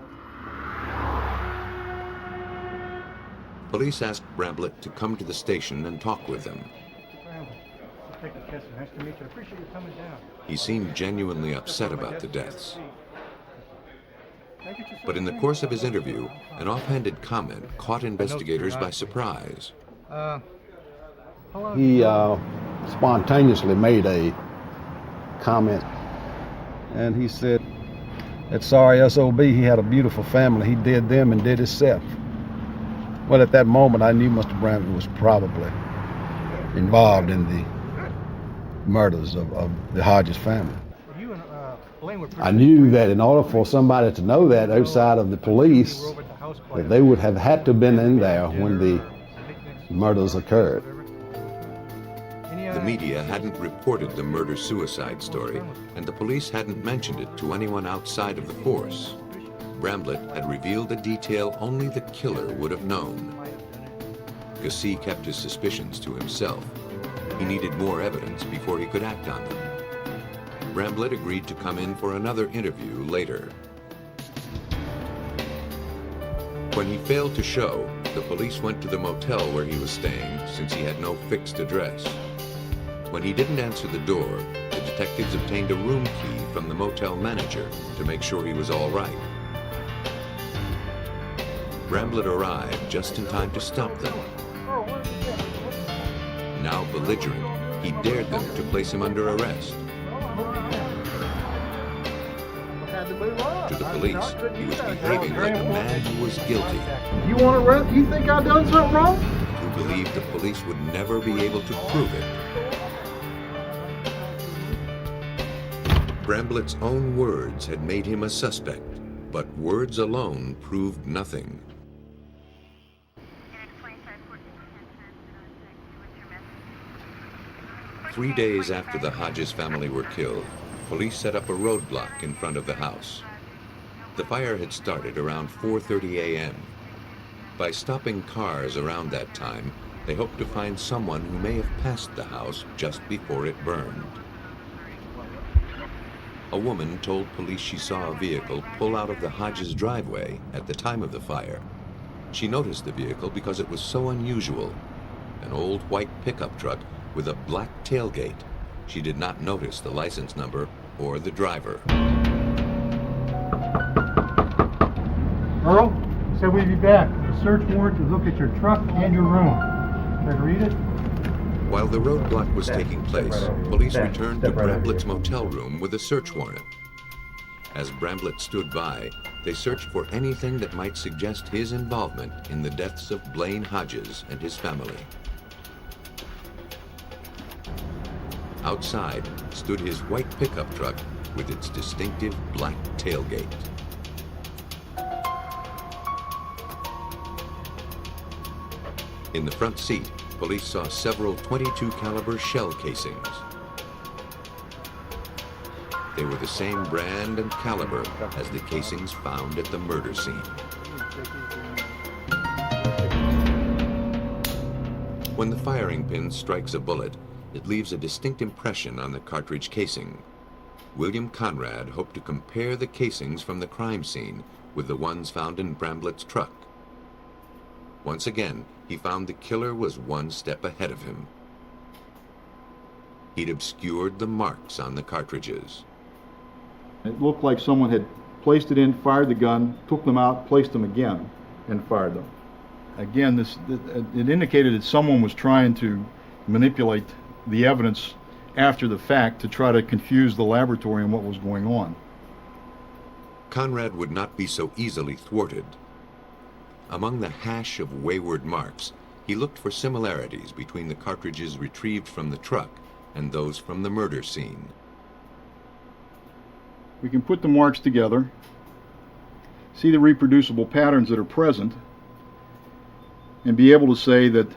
Police asked Bramblett to come to the station and talk with them. He seemed genuinely upset about the deaths. But in the course of his interview, an offhanded comment caught investigators by surprise. He spontaneously made a comment, and he said that sorry SOB, he had a beautiful family, he did them and did himself. Well, at that moment, I knew Mr. Bramblett was probably involved in the murders of the Hodges family. I knew that in order for somebody to know that outside of the police, that they would have had to have been in there when the murders occurred. The media hadn't reported the murder-suicide story, and the police hadn't mentioned it to anyone outside of the force. Bramblett had revealed a detail only the killer would have known. Gussie kept his suspicions to himself. He needed more evidence before he could act on them. Bramblett agreed to come in for another interview later. When he failed to show, the police went to the motel where he was staying since he had no fixed address. When he didn't answer the door, the detectives obtained a room key from the motel manager to make sure he was all right. Bramblett arrived just in time to stop them. Now belligerent, he dared them to place him under arrest. To the police, he was behaving like a man who was guilty. You want to arrest? You think I done something wrong? And who believed the police would never be able to prove it. Bramblett's own words had made him a suspect, but words alone proved nothing. 3 days after the Hodges family were killed, police set up a roadblock in front of the house. The fire had started around 4:30 a.m. By stopping cars around that time, they hoped to find someone who may have passed the house just before it burned. A woman told police she saw a vehicle pull out of the Hodges driveway at the time of the fire. She noticed the vehicle because it was so unusual. An old white pickup truck with a black tailgate. She did not notice the license number or the driver. Earl said we'd be back. A search warrant to look at your truck and your room. Care to read it? While the roadblock was taking place, police returned to Bramblett's motel room with a search warrant. As Bramblett stood by, they searched for anything that might suggest his involvement in the deaths of Blaine Hodges and his family. Outside stood his white pickup truck with its distinctive black tailgate. In the front seat, police saw several .22 caliber shell casings. They were the same brand and caliber as the casings found at the murder scene. When the firing pin strikes a bullet, it leaves a distinct impression on the cartridge casing. William Conrad hoped to compare the casings from the crime scene with the ones found in Bramblett's truck. Once again, he found the killer was one step ahead of him. He'd obscured the marks on the cartridges. It looked like someone had placed it in, fired the gun, took them out, placed them again, and fired them. Again, it indicated that someone was trying to manipulate the evidence after the fact to try to confuse the laboratory and what was going on. Conrad would not be so easily thwarted. Among the hash of wayward marks, he looked for similarities between the cartridges retrieved from the truck and those from the murder scene. We can put the marks together, see the reproducible patterns that are present, and be able to say that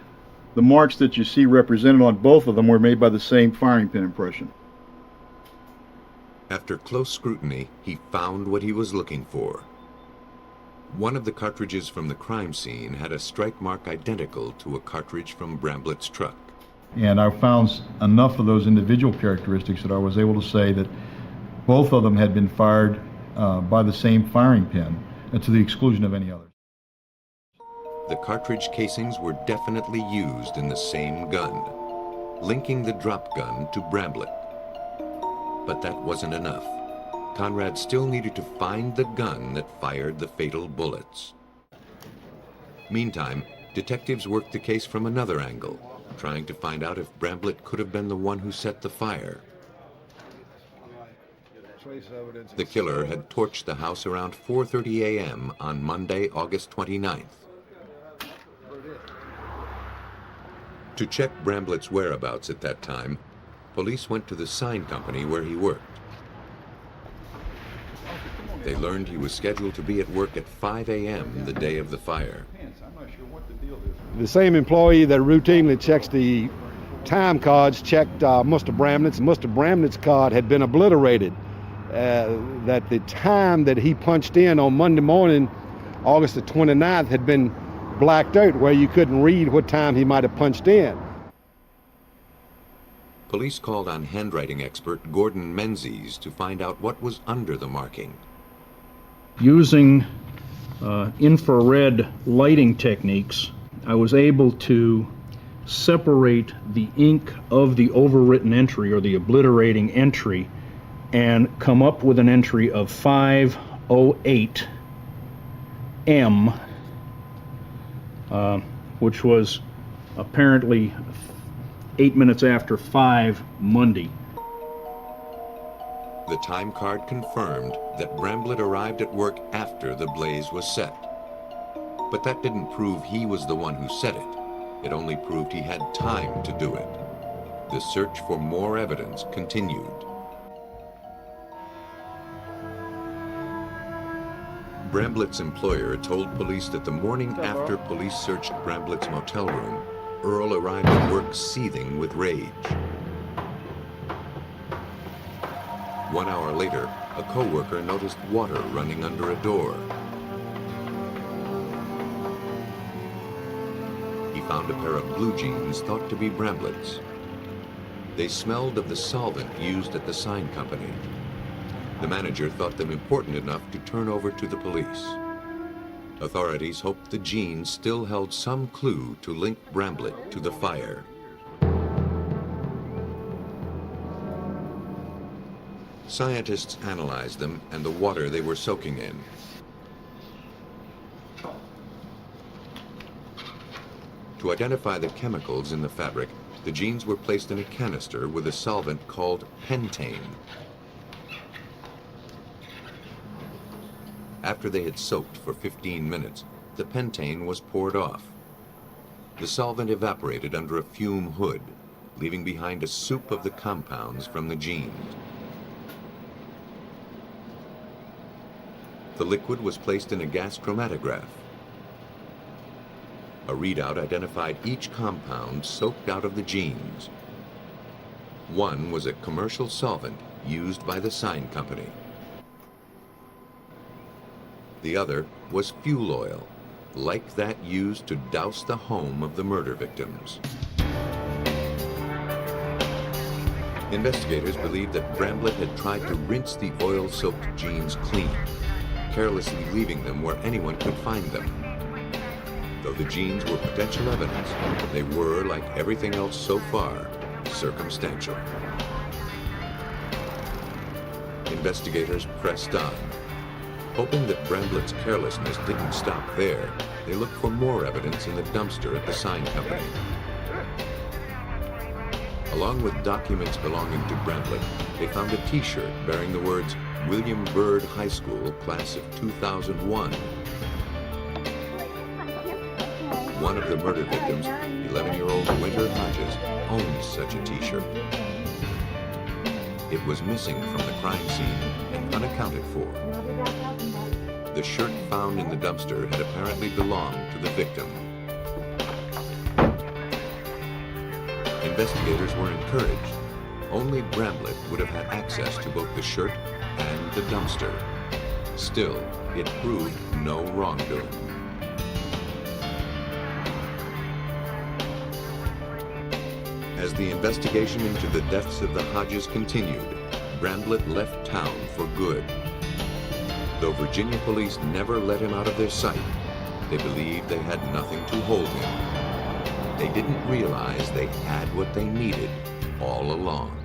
the marks that you see represented on both of them were made by the same firing pin impression. After close scrutiny, he found what he was looking for. One of the cartridges from the crime scene had a strike mark identical to a cartridge from Bramblett's truck. And I found enough of those individual characteristics that I was able to say that both of them had been fired by the same firing pin, to the exclusion of any others. The cartridge casings were definitely used in the same gun, linking the drop gun to Bramblett. But that wasn't enough. Conrad still needed to find the gun that fired the fatal bullets. Meantime, detectives worked the case from another angle, trying to find out if Bramblett could have been the one who set the fire. The killer had torched the house around 4:30 a.m. on Monday, August 29th. To check Bramblett's whereabouts at that time, police went to the sign company where he worked. They learned he was scheduled to be at work at 5 a.m. the day of the fire. The same employee that routinely checks the time cards checked Mr. Bramlett's. Mr. Bramlett's card had been obliterated. That the time that he punched in on Monday morning, August the 29th, had been blacked out where you couldn't read what time he might have punched in. Police called on handwriting expert Gordon Menzies to find out what was under the marking. Using infrared lighting techniques, I was able to separate the ink of the overwritten entry or the obliterating entry and come up with an entry of 5:08 M, which was apparently 8 minutes after 5 Monday. The time card confirmed that Bramblett arrived at work after the blaze was set. But that didn't prove he was the one who set it. It only proved he had time to do it. The search for more evidence continued. Bramblett's employer told police that the morning after police searched Bramblett's motel room, Earl arrived at work seething with rage. 1 hour later, a co-worker noticed water running under a door. He found a pair of blue jeans thought to be Bramblett's. They smelled of the solvent used at the sign company. The manager thought them important enough to turn over to the police. Authorities hoped the jeans still held some clue to link Bramblett to the fire. Scientists analyzed them and the water they were soaking in. To identify the chemicals in the fabric, the jeans were placed in a canister with a solvent called pentane. After they had soaked for 15 minutes, the pentane was poured off. The solvent evaporated under a fume hood, leaving behind a soup of the compounds from the jeans. The liquid was placed in a gas chromatograph. A readout identified each compound soaked out of the jeans. One was a commercial solvent used by the sign company. The other was fuel oil, like that used to douse the home of the murder victims. Investigators believed that Bramblett had tried to rinse the oil-soaked jeans clean, carelessly leaving them where anyone could find them. Though the jeans were potential evidence, they were, like everything else so far, circumstantial. Investigators pressed on. Hoping that Bramblett's carelessness didn't stop there, they looked for more evidence in the dumpster at the sign company. Along with documents belonging to Bramblett, they found a T-shirt bearing the words William Byrd High School, class of 2001. One of the murder victims, 11-year-old Winter Hodges, owned such a T-shirt. It was missing from the crime scene and unaccounted for. The shirt found in the dumpster had apparently belonged to the victim. Investigators were encouraged. Only Bramblett would have had access to both the shirt and the dumpster. Still, it proved no wrongdoing. As the investigation into the deaths of the Hodges continued, Bramblett left town for good. Though Virginia police never let him out of their sight, they believed they had nothing to hold him. They didn't realize they had what they needed all along.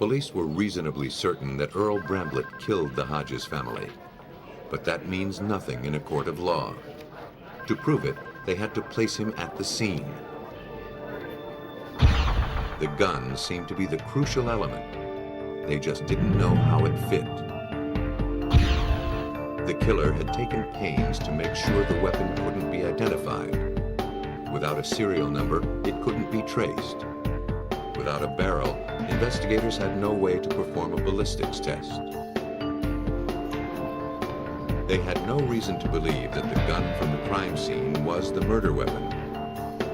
Police were reasonably certain that Earl Bramblett killed the Hodges family, but that means nothing in a court of law. To prove it, they had to place him at the scene. The gun seemed to be the crucial element. They just didn't know how it fit. The killer had taken pains to make sure the weapon couldn't be identified. Without a serial number, it couldn't be traced. Without a barrel, investigators had no way to perform a ballistics test. They had no reason to believe that the gun from the crime scene was the murder weapon.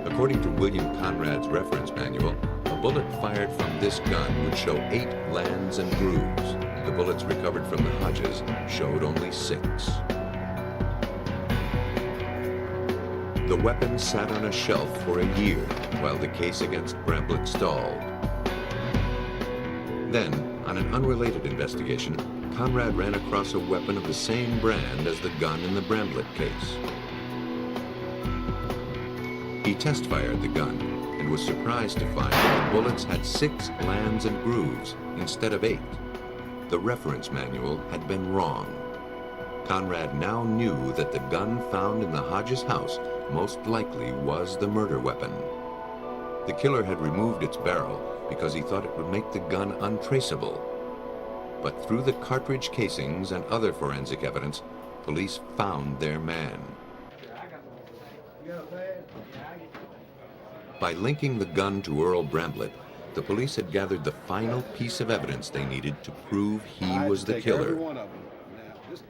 According to William Conrad's reference manual, a bullet fired from this gun would show 8 lands and grooves. The bullets recovered from the Hodges showed only 6. The weapon sat on a shelf for a year while the case against Bramblett stalled. Then, on an unrelated investigation, Conrad ran across a weapon of the same brand as the gun in the Bramblett case. He test-fired the gun and was surprised to find that the bullets had 6 lands and grooves instead of 8. The reference manual had been wrong. Conrad now knew that the gun found in the Hodges house most likely was the murder weapon. The killer had removed its barrel because he thought it would make the gun untraceable. But through the cartridge casings and other forensic evidence, police found their man. By linking the gun to Earl Bramblett, the police had gathered the final piece of evidence they needed to prove he was the killer.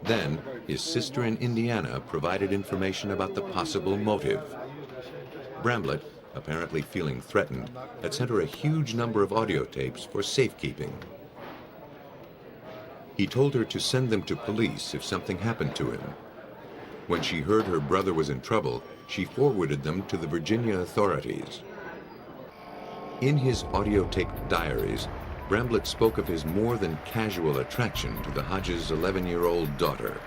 Then, his sister in Indiana provided information about the possible motive. Bramblett, apparently feeling threatened, had sent her a huge number of audio tapes for safekeeping. He told her to send them to police if something happened to him. When she heard her brother was in trouble, she forwarded them to the Virginia authorities. In his audio-taped diaries, Bramblett spoke of his more than casual attraction to the Hodges' 11-year-old daughter.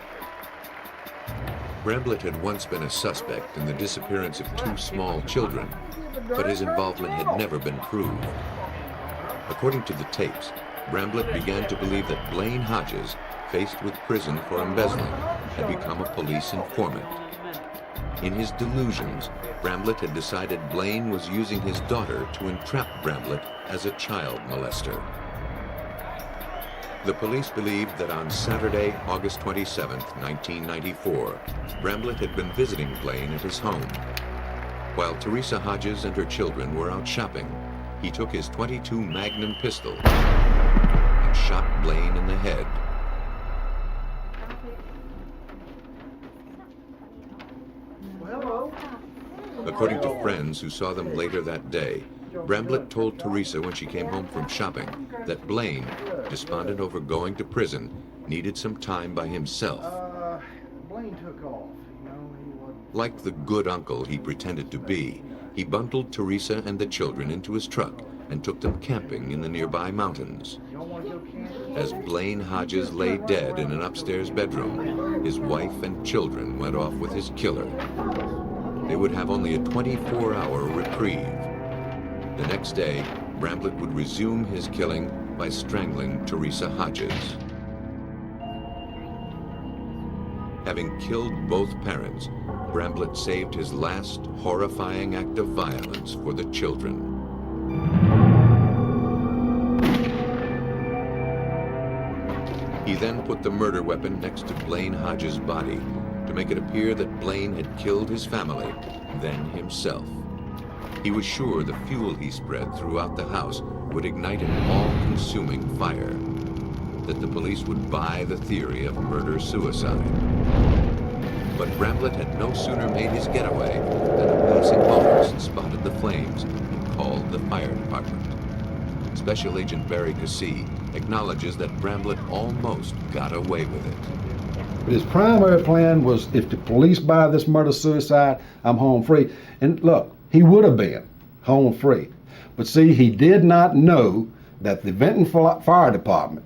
Bramblett had once been a suspect in the disappearance of 2 small children, but his involvement had never been proved. According to the tapes, Bramblett began to believe that Blaine Hodges, faced with prison for embezzling, had become a police informant. In his delusions, Bramblett had decided Blaine was using his daughter to entrap Bramblett as a child molester. The police believed that on Saturday, August 27, 1994, Bramblett had been visiting Blaine at his home. While Teresa Hodges and her children were out shopping, he took his .22 Magnum pistol and shot Blaine in the head. According to friends who saw them later that day, Bramblett told Teresa when she came home from shopping that Blaine, despondent over going to prison, needed some time by himself. Blaine took off. Like the good uncle he pretended to be, he bundled Teresa and the children into his truck and took them camping in the nearby mountains. As Blaine Hodges lay dead in an upstairs bedroom, his wife and children went off with his killer. They would have only a 24-hour reprieve. The next day, Bramblett would resume his killing by strangling Teresa Hodges. Having killed both parents, Bramblett saved his last horrifying act of violence for the children. He then put the murder weapon next to Blaine Hodges' body to make it appear that Blaine had killed his family, then himself. He was sure the fuel he spread throughout the house would ignite an all-consuming fire, that the police would buy the theory of murder-suicide. But Bramblett had no sooner made his getaway than a passing motorist spotted the flames and called the fire department. Special Agent Barry Cassie acknowledges that Bramblett almost got away with it. But his primary plan was, if the police buy this murder-suicide, I'm home free. And look, he would have been home free. But see, he did not know that the Vinton Fire Department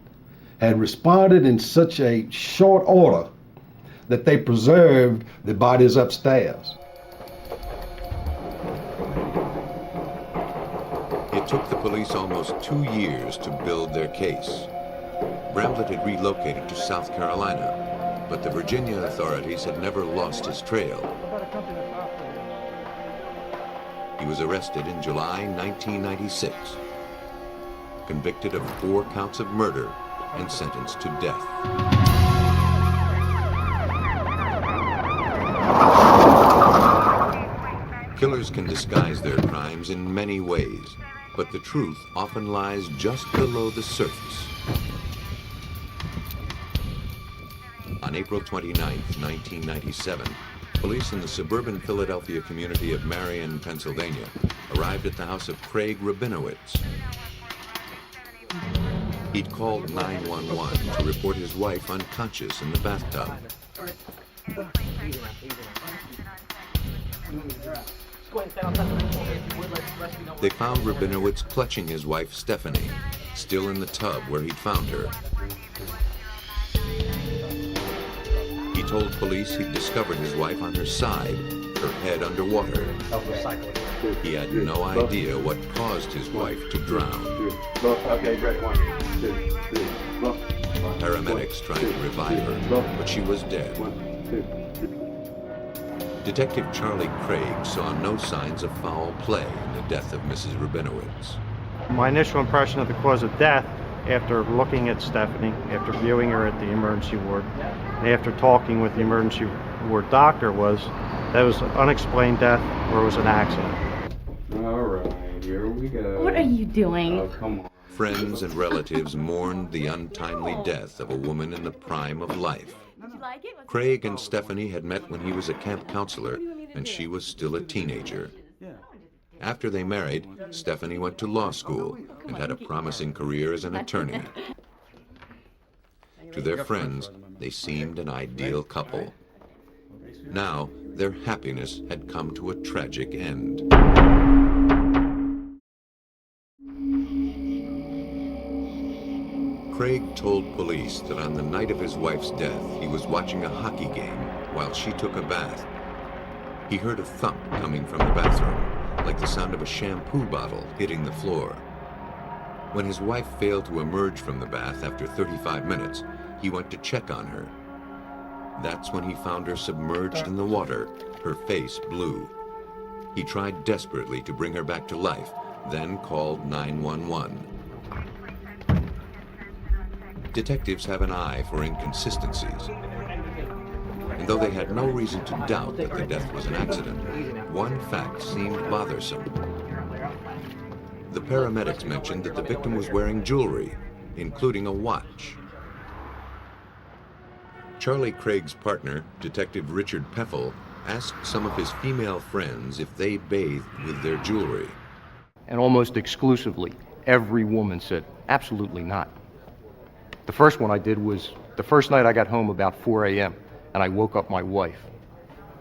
had responded in such a short order that they preserved the bodies upstairs. It took the police almost 2 years to build their case. Bramlett had relocated to South Carolina, but the Virginia authorities had never lost his trail. He was arrested in July 1996, convicted of 4 counts of murder and sentenced to death. Killers can disguise their crimes in many ways, but the truth often lies just below the surface. On April 29, 1997, police in the suburban Philadelphia community of Marion, Pennsylvania, arrived at the house of Craig Rabinowitz. He'd called 911 to report his wife unconscious in the bathtub. They found Rabinowitz clutching his wife, Stephanie, still in the tub where he'd found her. He told police he'd discovered his wife on her side, her head underwater. He had no idea what caused his wife to drown. Paramedics tried to revive her, but she was dead. Detective Charlie Craig saw no signs of foul play in the death of Mrs. Rabinowitz. My initial impression of the cause of death, after looking at Stephanie, after viewing her at the emergency ward, and after talking with the emergency ward doctor, was that it was an unexplained death or it was an accident. All right, here we go. What are you doing? Oh, come on. Friends and relatives mourned the untimely death of a woman in the prime of life. Craig and Stephanie had met when he was a camp counselor, and she was still a teenager. After they married, Stephanie went to law school and had a promising career as an attorney. To their friends, they seemed an ideal couple. Now, their happiness had come to a tragic end. Craig told police that on the night of his wife's death, he was watching a hockey game while she took a bath. He heard a thump coming from the bathroom, like the sound of a shampoo bottle hitting the floor. When his wife failed to emerge from the bath after 35 minutes, he went to check on her. That's when he found her submerged in the water, her face blue. He tried desperately to bring her back to life, then called 911. Detectives have an eye for inconsistencies. And though they had no reason to doubt that the death was an accident, one fact seemed bothersome. The paramedics mentioned that the victim was wearing jewelry, including a watch. Charlie Craig's partner, Detective Richard Peffel, asked some of his female friends if they bathed with their jewelry. And almost exclusively, every woman said, absolutely not. The first one I did was the first night I got home about 4 a.m. and I woke up my wife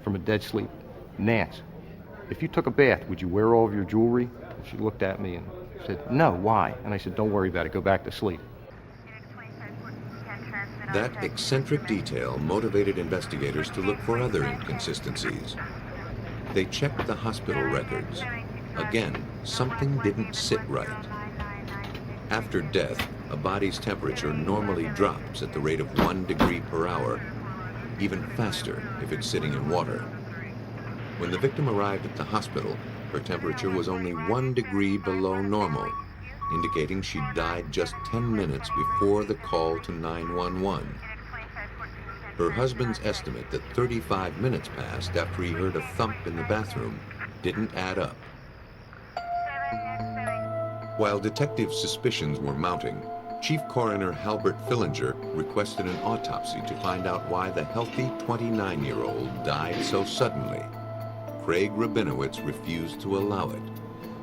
from a dead sleep. Nance, if you took a bath, would you wear all of your jewelry? And she looked at me and said, no, why? And I said, don't worry about it, go back to sleep. That eccentric detail motivated investigators to look for other inconsistencies. They checked the hospital records. Again, something didn't sit right. After death, a body's temperature normally drops at the rate of 1 degree per hour, even faster if it's sitting in water. When the victim arrived at the hospital, her temperature was only 1 degree below normal, indicating she died just 10 minutes before the call to 911. Her husband's estimate that 35 minutes passed after he heard a thump in the bathroom didn't add up. While detectives' suspicions were mounting, Chief Coroner Halbert Fillinger requested an autopsy to find out why the healthy 29-year-old died so suddenly. Craig Rabinowitz refused to allow it,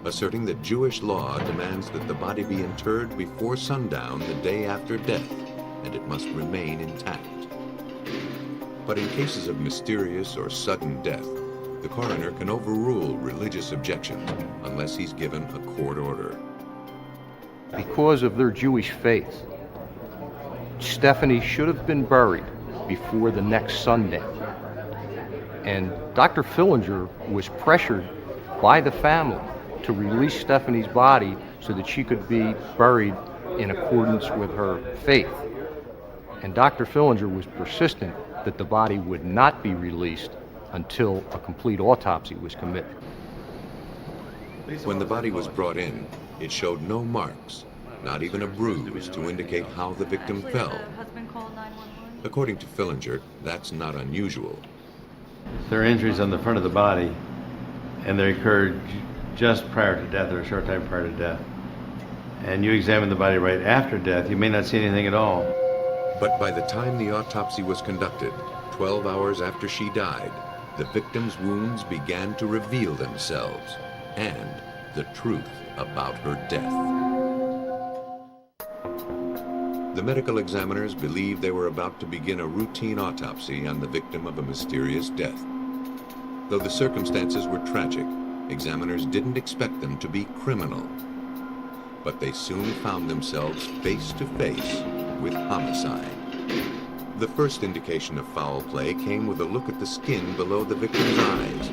asserting that Jewish law demands that the body be interred before sundown the day after death, and it must remain intact. But in cases of mysterious or sudden death, the coroner can overrule religious objections unless he's given a court order. Because of their Jewish faith, Stephanie should have been buried before the next Sunday. And Dr. Fillinger was pressured by the family to release Stephanie's body so that she could be buried in accordance with her faith. And Dr. Fillinger was persistent that the body would not be released until a complete autopsy was committed. When the body was brought in, it showed no marks, not even a bruise to indicate how the victim fell. According to Fillinger, that's not unusual. There are injuries on the front of the body, and they occurred just prior to death or a short time prior to death. And you examine the body right after death, you may not see anything at all. But by the time the autopsy was conducted, 12 hours after she died, the victim's wounds began to reveal themselves and the truth about her death. The medical examiners believed they were about to begin a routine autopsy on the victim of a mysterious death. Though the circumstances were tragic, examiners didn't expect them to be criminal. But they soon found themselves face to face with homicide. The first indication of foul play came with a look at the skin below the victim's eyes,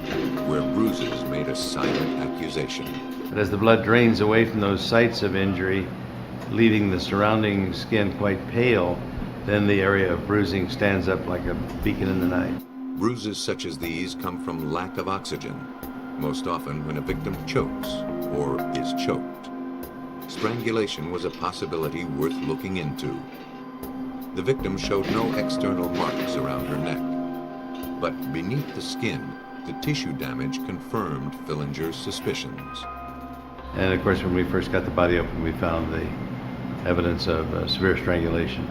where bruises made a silent accusation. But as the blood drains away from those sites of injury, leaving the surrounding skin quite pale, then the area of bruising stands up like a beacon in the night. Bruises such as these come from lack of oxygen, most often when a victim chokes or is choked. Strangulation was a possibility worth looking into. The victim showed no external marks around her neck, but beneath the skin, the tissue damage confirmed Fillinger's suspicions. And of course, when we first got the body open, we found the evidence of severe strangulation,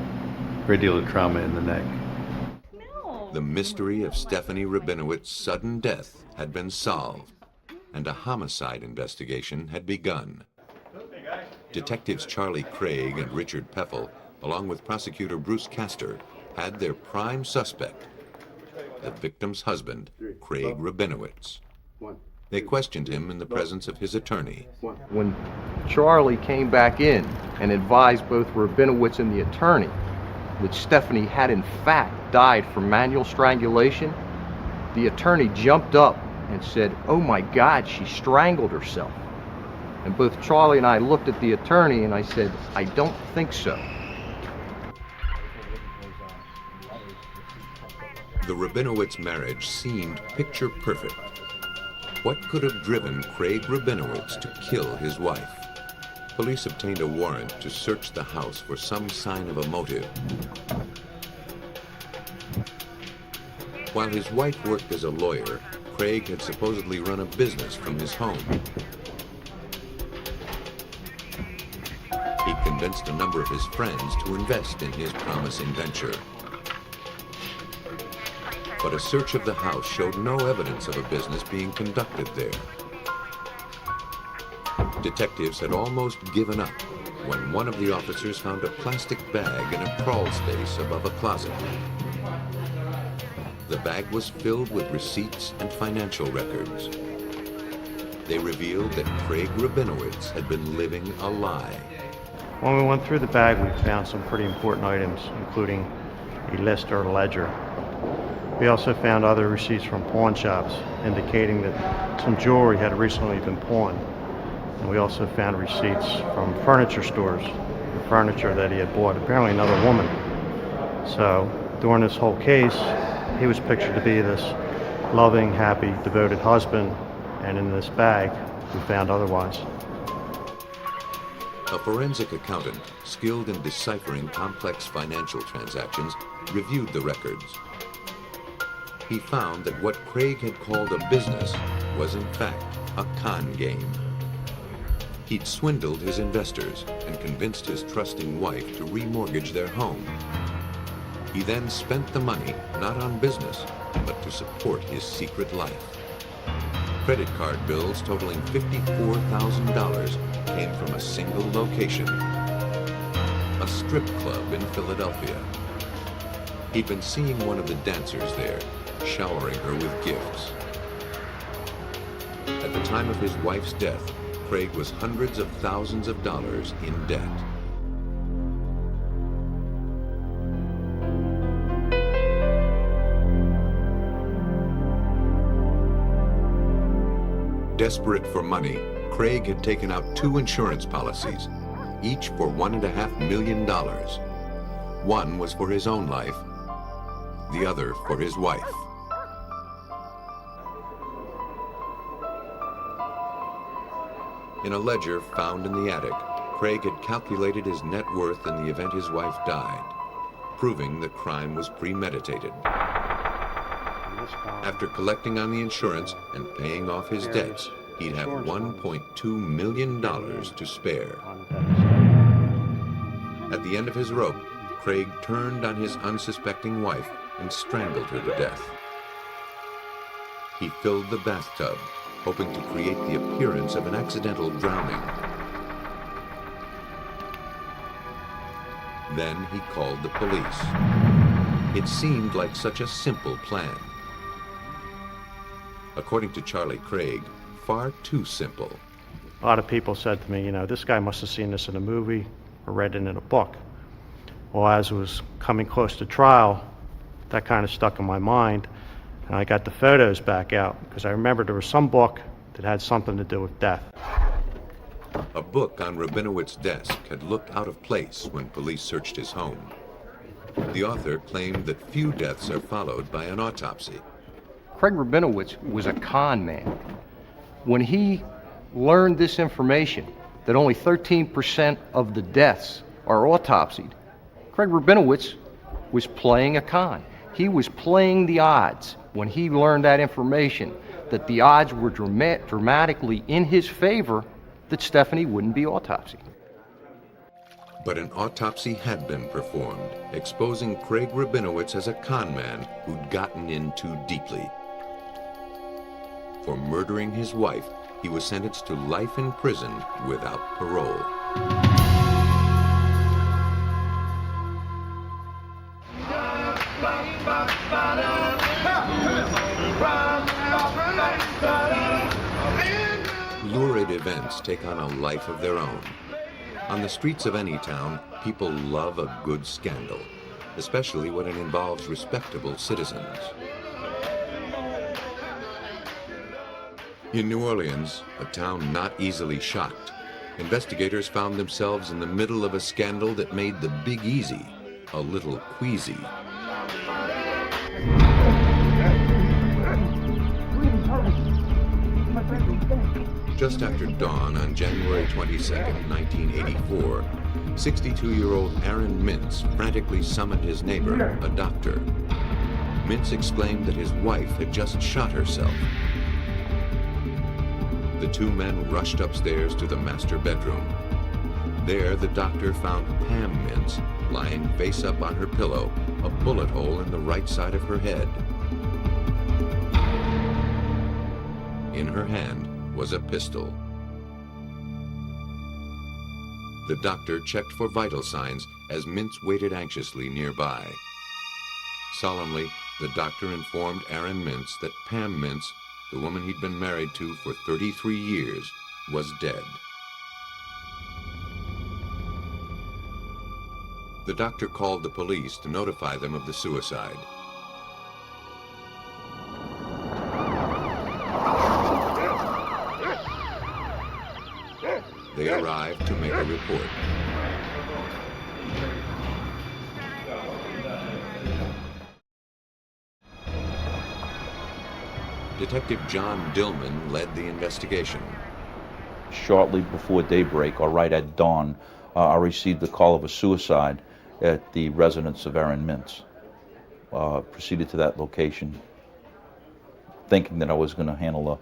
a great deal of trauma in the neck. The mystery of Stephanie Rabinowitz's sudden death had been solved, and a homicide investigation had begun. Detectives Charlie Craig and Richard Peffel, along with prosecutor Bruce Castor, had their prime suspect, the victim's husband, Craig Rabinowitz. They questioned him in the presence of his attorney. When Charlie came back in and advised both Rabinowitz and the attorney that Stephanie had in fact died from manual strangulation, the attorney jumped up and said, "Oh my God, she strangled herself." And both Charlie and I looked at the attorney and I said, "I don't think so." The Rabinowitz marriage seemed picture perfect. What could have driven Craig Rabinowitz to kill his wife? Police obtained a warrant to search the house for some sign of a motive. While his wife worked as a lawyer, Craig had supposedly run a business from his home. He convinced a number of his friends to invest in his promising venture. But a search of the house showed no evidence of a business being conducted there. Detectives had almost given up when one of the officers found a plastic bag in a crawl space above a closet. The bag was filled with receipts and financial records. They revealed that Craig Rabinowitz had been living a lie. When we went through the bag, we found some pretty important items, including a list or ledger. We also found other receipts from pawn shops indicating that some jewelry had recently been pawned. And we also found receipts from furniture stores, the furniture that he had bought, apparently another woman. So during this whole case, he was pictured to be this loving, happy, devoted husband, and in this bag, we found otherwise. A forensic accountant, skilled in deciphering complex financial transactions, reviewed the records. He found that what Craig had called a business was in fact a con game. He'd swindled his investors and convinced his trusting wife to remortgage their home. He then spent the money not on business, but to support his secret life. Credit card bills totaling $54,000 came from a single location, a strip club in Philadelphia. He'd been seeing one of the dancers there, showering her with gifts. At the time of his wife's death, Craig was hundreds of thousands of dollars in debt. Desperate for money, Craig had taken out 2 insurance policies, each for $1.5 million. One was for his own life, the other for his wife. In a ledger found in the attic, Craig had calculated his net worth in the event his wife died, proving the crime was premeditated. After collecting on the insurance and paying off his debts, he'd have $1.2 million to spare. At the end of his rope, Craig turned on his unsuspecting wife and strangled her to death. He filled the bathtub, hoping to create the appearance of an accidental drowning. Then he called the police. It seemed like such a simple plan. According to Charlie Craig, far too simple. A lot of people said to me, you know, this guy must have seen this in a movie or read it in a book. Well, as it was coming close to trial, that kind of stuck in my mind, and I got the photos back out because I remember there was some book that had something to do with death. A book on Rabinowitz's desk had looked out of place when police searched his home. The author claimed that few deaths are followed by an autopsy. Craig Rabinowitz was a con man. When he learned this information, that only 13% of the deaths are autopsied, Craig Rabinowitz was playing a con. He was playing the odds when he learned that information, that the odds were dramatically in his favor that Stephanie wouldn't be autopsied. But an autopsy had been performed, exposing Craig Rabinowitz as a con man who'd gotten in too deeply. For murdering his wife, he was sentenced to life in prison without parole. Lurid events take on a life of their own. On the streets of any town, people love a good scandal, especially when it involves respectable citizens. In New Orleans, a town not easily shocked, investigators found themselves in the middle of a scandal that made the Big Easy a little queasy. Just after dawn on January 22, 1984, 62-year-old Aaron Mintz frantically summoned his neighbor, a doctor. Mintz exclaimed that his wife had just shot herself. The two men rushed upstairs to the master bedroom. There, the doctor found Pam Mintz lying face up on her pillow, a bullet hole in the right side of her head. In her hand was a pistol. The doctor checked for vital signs as Mintz waited anxiously nearby. Solemnly, the doctor informed Aaron Mintz that Pam Mintz, the woman he'd been married to for 33 years, was dead. The doctor called the police to notify them of the suicide. They arrived to make a report. Detective John Dillman led the investigation. Shortly before daybreak, or right at dawn, I received the call of a suicide at the residence of Aaron Mintz. Proceeded to that location, thinking that I was going to handle a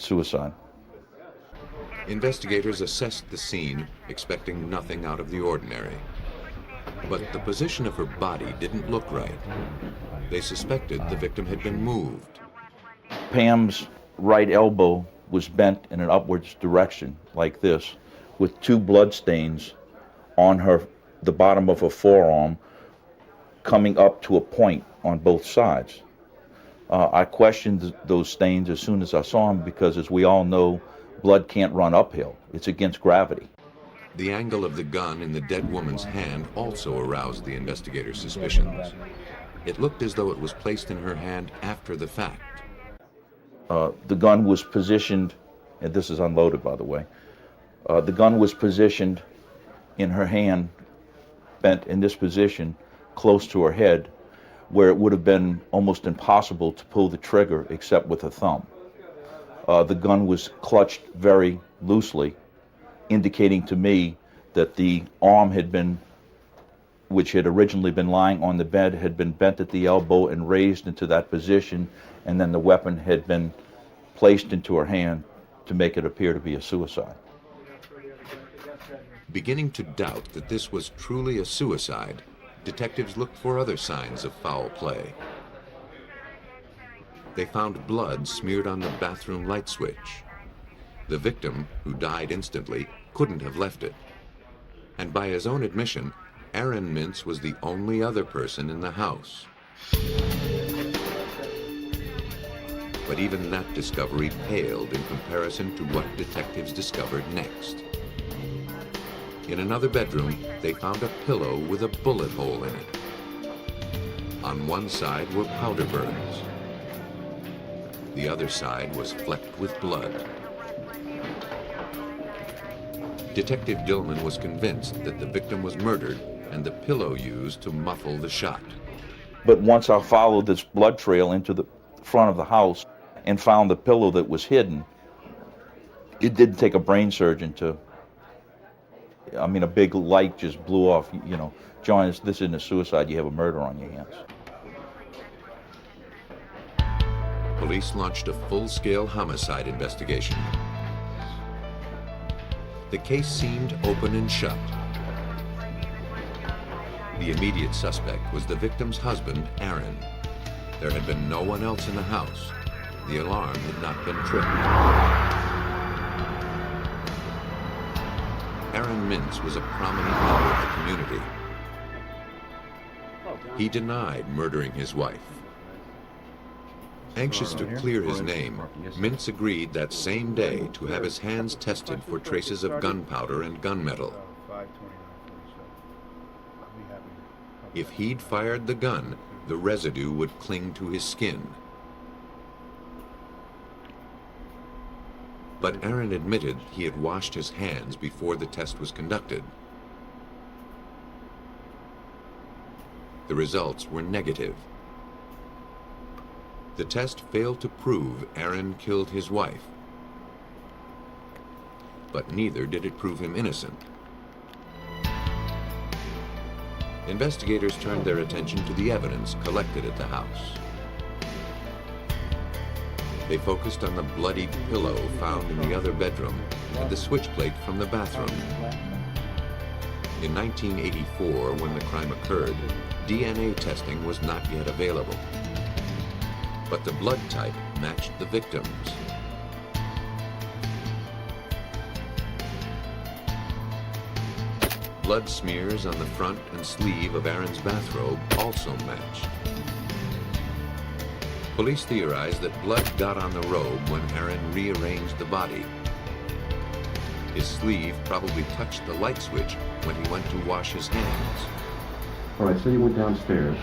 suicide. Investigators assessed the scene, expecting nothing out of the ordinary. But the position of her body didn't look right. They suspected the victim had been moved. Pam's right elbow was bent in an upwards direction, like this, with 2 blood stains on the bottom of her forearm, coming up to a point on both sides. I questioned those stains as soon as I saw them because, as we all know, blood can't run uphill. It's against gravity. The angle of the gun in the dead woman's hand also aroused the investigators' suspicions. It looked as though it was placed in her hand after the fact. The gun was positioned and this is unloaded, by the way. The gun was positioned in her hand, bent in this position, close to her head, where it would have been almost impossible to pull the trigger except with a thumb. The gun was clutched very loosely, indicating to me that the arm had been, which had originally been lying on the bed, had been bent at the elbow and raised into that position, and then the weapon had been placed into her hand to make it appear to be a suicide. Beginning to doubt that this was truly a suicide, detectives looked for other signs of foul play. They found blood smeared on the bathroom light switch. The victim, who died instantly, couldn't have left it. And by his own admission, Aaron Mintz was the only other person in the house. But even that discovery paled in comparison to what detectives discovered next. In another bedroom, they found a pillow with a bullet hole in it. On one side were powder burns. The other side was flecked with blood. Detective Dillman was convinced that the victim was murdered and the pillow used to muffle the shot. But once I followed this blood trail into the front of the house and found the pillow that was hidden, it didn't take a brain surgeon to, a big light just blew off. John, this isn't a suicide, you have a murder on your hands. Police launched a full-scale homicide investigation. The case seemed open and shut. The immediate suspect was the victim's husband, Aaron. There had been no one else in the house. The alarm had not been tripped. Aaron Mintz was a prominent member of the community. He denied murdering his wife. Anxious to clear his name, Mintz agreed that same day to have his hands tested for traces of gunpowder and gunmetal. If he'd fired the gun, the residue would cling to his skin. But Aaron admitted he had washed his hands before the test was conducted. The results were negative. The test failed to prove Aaron killed his wife, but neither did it prove him innocent. Investigators turned their attention to the evidence collected at the house. They focused on the bloodied pillow found in the other bedroom and the switchblade from the bathroom. In 1984, when the crime occurred, DNA testing was not yet available. But the blood type matched the victim's. Blood smears on the front and sleeve of Aaron's bathrobe also matched. Police theorized that blood got on the robe when Aaron rearranged the body. His sleeve probably touched the light switch when he went to wash his hands. All right, so you went downstairs.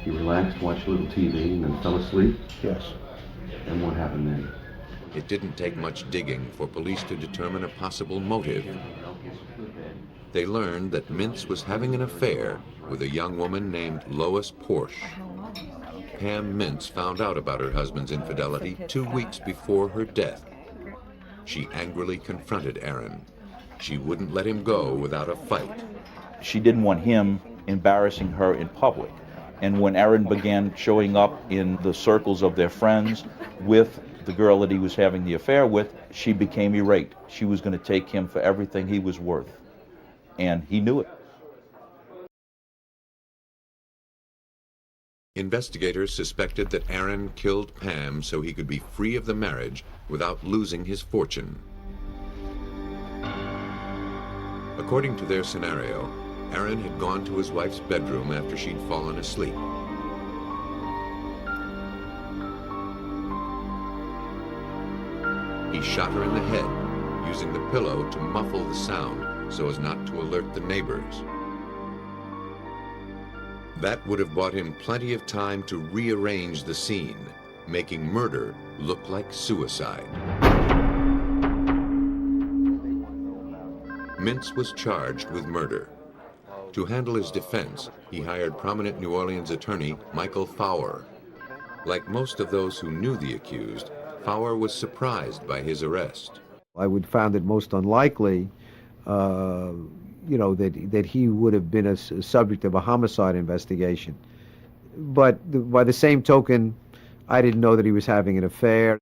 You relaxed, watched a little TV, and then fell asleep? Yes. And what happened then? It didn't take much digging for police to determine a possible motive. They learned that Mintz was having an affair with a young woman named Lois Porsche. Pam Mintz found out about her husband's infidelity 2 weeks before her death. She angrily confronted Aaron. She wouldn't let him go without a fight. She didn't want him embarrassing her in public. And when Aaron began showing up in the circles of their friends with the girl that he was having the affair with, she became irate. She was going to take him for everything he was worth. And he knew it. Investigators suspected that Aaron killed Pam so he could be free of the marriage without losing his fortune. According to their scenario, Aaron had gone to his wife's bedroom after she'd fallen asleep. He shot her in the head, using the pillow to muffle the sound so as not to alert the neighbors. That would have bought him plenty of time to rearrange the scene, making murder look like suicide. Mintz was charged with murder. To handle his defense, he hired prominent New Orleans attorney Michael Fowler. Like most of those who knew the accused, Fowler was surprised by his arrest. I would found it most unlikely, that he would have been a subject of a homicide investigation. But by the same token, I didn't know that he was having an affair.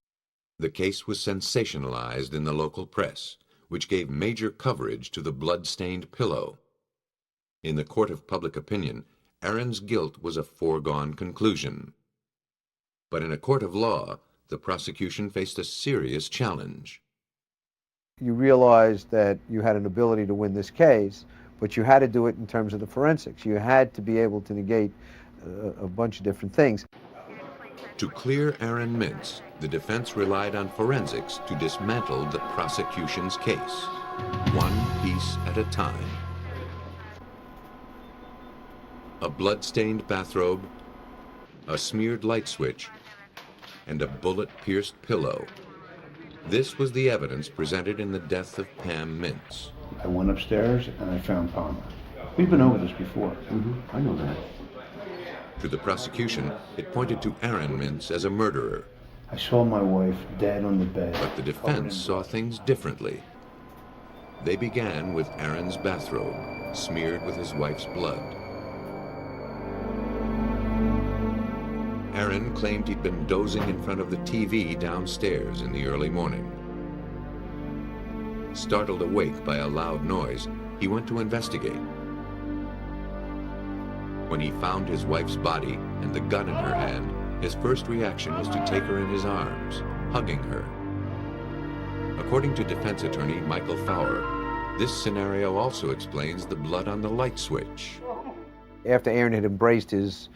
The case was sensationalized in the local press, which gave major coverage to the blood-stained pillow. In the court of public opinion, Aaron's guilt was a foregone conclusion. But in a court of law, the prosecution faced a serious challenge. You realized that you had an ability to win this case, but you had to do it in terms of the forensics. You had to be able to negate a bunch of different things. To clear Aaron Mintz, the defense relied on forensics to dismantle the prosecution's case, one piece at a time. A blood-stained bathrobe, a smeared light switch, and a bullet-pierced pillow. This was the evidence presented in the death of Pam Mintz. I went upstairs and I found Palmer. We've been over this before. I know that. To the prosecution, it pointed to Aaron Mintz as a murderer. I saw my wife dead on the bed. But the defense saw things differently. They began with Aaron's bathrobe, smeared with his wife's blood. Aaron claimed he'd been dozing in front of the TV downstairs in the early morning. Startled awake by a loud noise, he went to investigate. When he found his wife's body and the gun in her hand, his first reaction was to take her in his arms, hugging her. According to defense attorney Michael Fowler, this scenario also explains the blood on the light switch. After Aaron had embraced his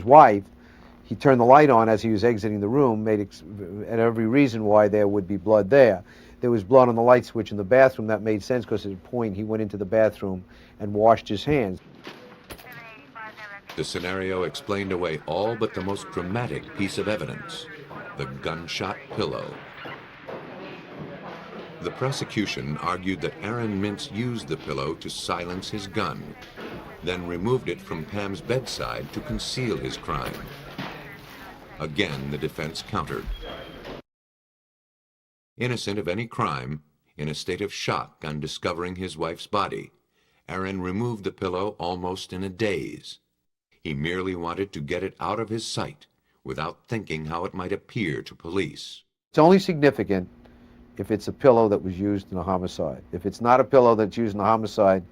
wife, he turned the light on as he was exiting the room, made every reason why there would be blood there. There was blood on the light switch in the bathroom. That made sense because at a point he went into the bathroom and washed his hands. The scenario explained away all but the most dramatic piece of evidence, the gunshot pillow. The prosecution argued that Aaron Mintz used the pillow to silence his gun, then removed it from Pam's bedside to conceal his crime. Again, the defense countered. Innocent of any crime, in a state of shock on discovering his wife's body, Aaron removed the pillow almost in a daze. He merely wanted to get it out of his sight without thinking how it might appear to police. It's only significant if it's a pillow that was used in a homicide. If it's not a pillow that's used in a homicide,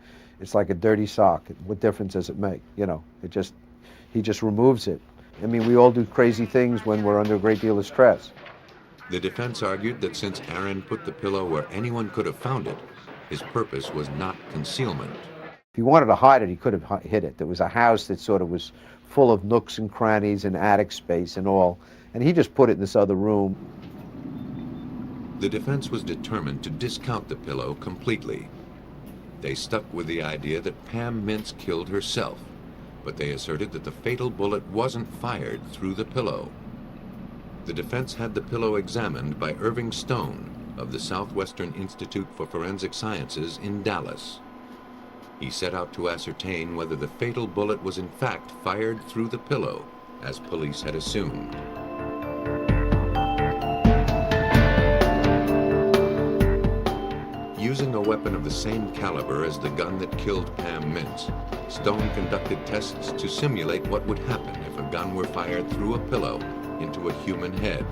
it's like a dirty sock. What difference does it make? He just removes it. I mean, we all do crazy things when we're under a great deal of stress. The defense argued that since Aaron put the pillow where anyone could have found it, his purpose was not concealment. If he wanted to hide it, he could have hid it. There was a house that sort of was full of nooks and crannies and attic space and all, and he just put it in this other room. The defense was determined to discount the pillow completely. They stuck with the idea that Pam Mintz killed herself, but they asserted that the fatal bullet wasn't fired through the pillow. The defense had the pillow examined by Irving Stone of the Southwestern Institute for Forensic Sciences in Dallas. He set out to ascertain whether the fatal bullet was in fact fired through the pillow, as police had assumed. Using a weapon of the same caliber as the gun that killed Pam Mintz, Stone conducted tests to simulate what would happen if a gun were fired through a pillow into a human head.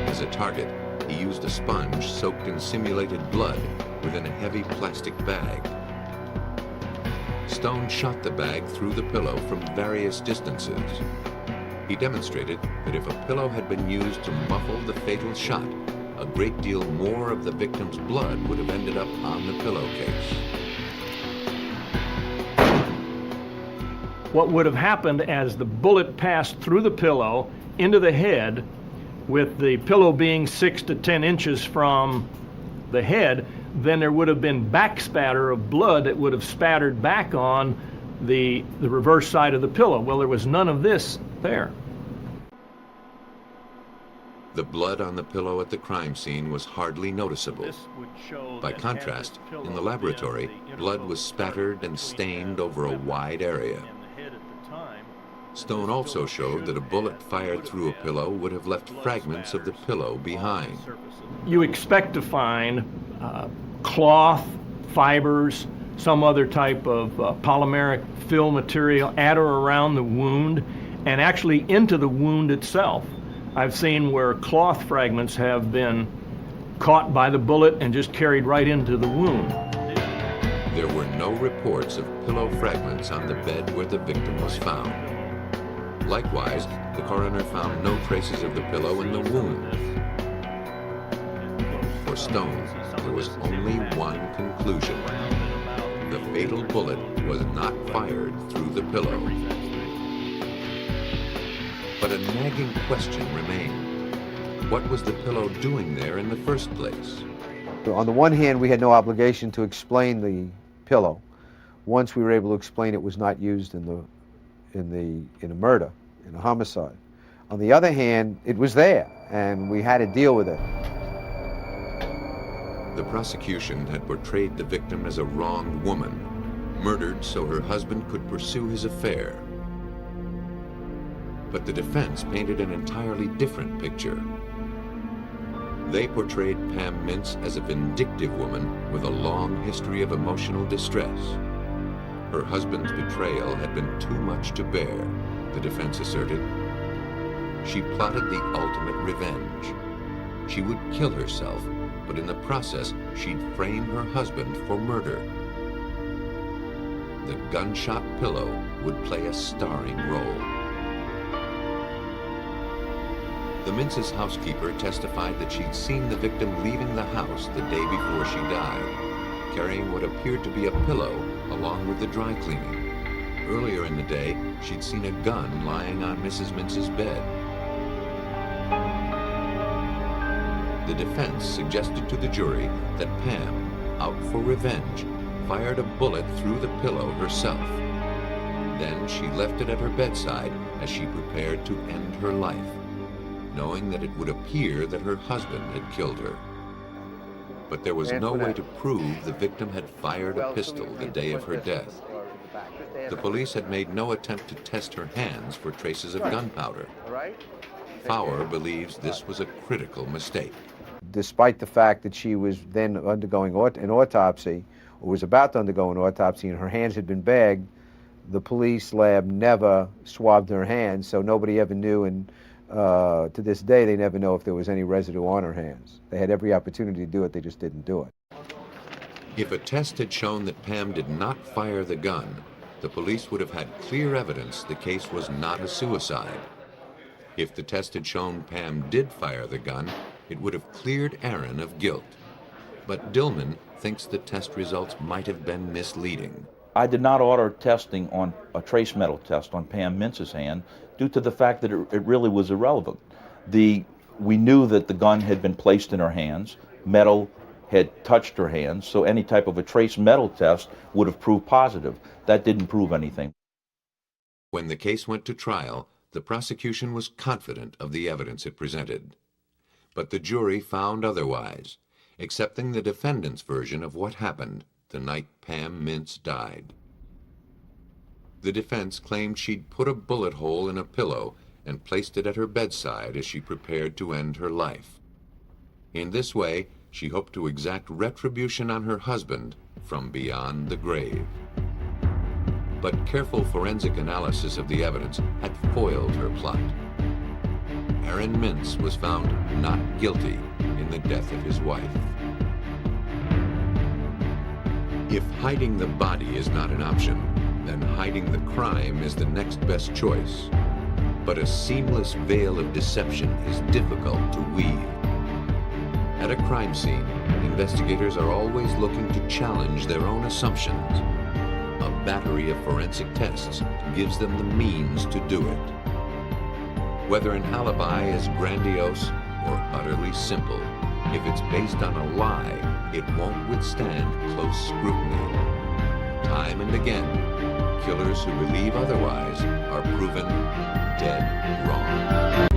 As a target, he used a sponge soaked in simulated blood within a heavy plastic bag. Stone shot the bag through the pillow from various distances. He demonstrated that if a pillow had been used to muffle the fatal shot, a great deal more of the victim's blood would have ended up on the pillowcase. What would have happened as the bullet passed through the pillow into the head, with the pillow being 6 to 10 inches from the head, then there would have been backspatter of blood that would have spattered back on the reverse side of the pillow. Well, there was none of this there. The blood on the pillow at the crime scene was hardly noticeable. By contrast, in the laboratory, blood was spattered and stained over a wide area. Stone also showed that a bullet fired through a pillow would have left fragments of the pillow behind. You expect to find cloth, fibers, some other type of polymeric fill material at or around the wound, and actually into the wound itself. I've seen where cloth fragments have been caught by the bullet and just carried right into the wound. There were no reports of pillow fragments on the bed where the victim was found. Likewise, the coroner found no traces of the pillow in the wound. For Stone, there was only one conclusion. The fatal bullet was not fired through the pillow. But a nagging question remained. What was the pillow doing there in the first place? On the one hand, we had no obligation to explain the pillow. Once we were able to explain it was not used in a murder, in a homicide. On the other hand, it was there, and we had to deal with it. The prosecution had portrayed the victim as a wronged woman, murdered so her husband could pursue his affair. But the defense painted an entirely different picture. They portrayed Pam Mintz as a vindictive woman with a long history of emotional distress. Her husband's betrayal had been too much to bear, the defense asserted. She plotted the ultimate revenge. She would kill herself, but in the process, she'd frame her husband for murder. The gunshot pillow would play a starring role. The Mintz's housekeeper testified that she'd seen the victim leaving the house the day before she died, carrying what appeared to be a pillow along with the dry cleaning. Earlier in the day, she'd seen a gun lying on Mrs. Mintz's bed. The defense suggested to the jury that Pam, out for revenge, fired a bullet through the pillow herself. Then she left it at her bedside as she prepared to end her life, knowing that it would appear that her husband had killed her. But there was no way to prove the victim had fired a pistol the day of her death. The police had made no attempt to test her hands for traces of gunpowder. Fowler believes this was a critical mistake. Despite the fact that she was then undergoing an autopsy, or was about to undergo an autopsy, and her hands had been bagged, the police lab never swabbed her hands, so nobody ever knew, and to this day they never know if there was any residue on her hands. They had every opportunity to do it, they just didn't do it. If a test had shown that Pam did not fire the gun, the police would have had clear evidence the case was not a suicide. If the test had shown Pam did fire the gun, it would have cleared Aaron of guilt. But Dillman thinks the test results might have been misleading. I did not order testing on a trace metal test on Pam Mintz's hand due to the fact that it really was irrelevant. We knew that the gun had been placed in her hands, metal had touched her hands, so any type of a trace metal test would have proved positive. That didn't prove anything. When the case went to trial, the prosecution was confident of the evidence it presented. But the jury found otherwise, accepting the defendant's version of what happened the night Pam Mintz died. The defense claimed she'd put a bullet hole in a pillow and placed it at her bedside as she prepared to end her life. In this way, she hoped to exact retribution on her husband from beyond the grave. But careful forensic analysis of the evidence had foiled her plot. Aaron Mintz was found not guilty in the death of his wife. If hiding the body is not an option, then hiding the crime is the next best choice. But a seamless veil of deception is difficult to weave. At a crime scene, investigators are always looking to challenge their own assumptions. A battery of forensic tests gives them the means to do it. Whether an alibi is grandiose or utterly simple, if it's based on a lie, it won't withstand close scrutiny. Time and again, killers who believe otherwise are proven dead wrong.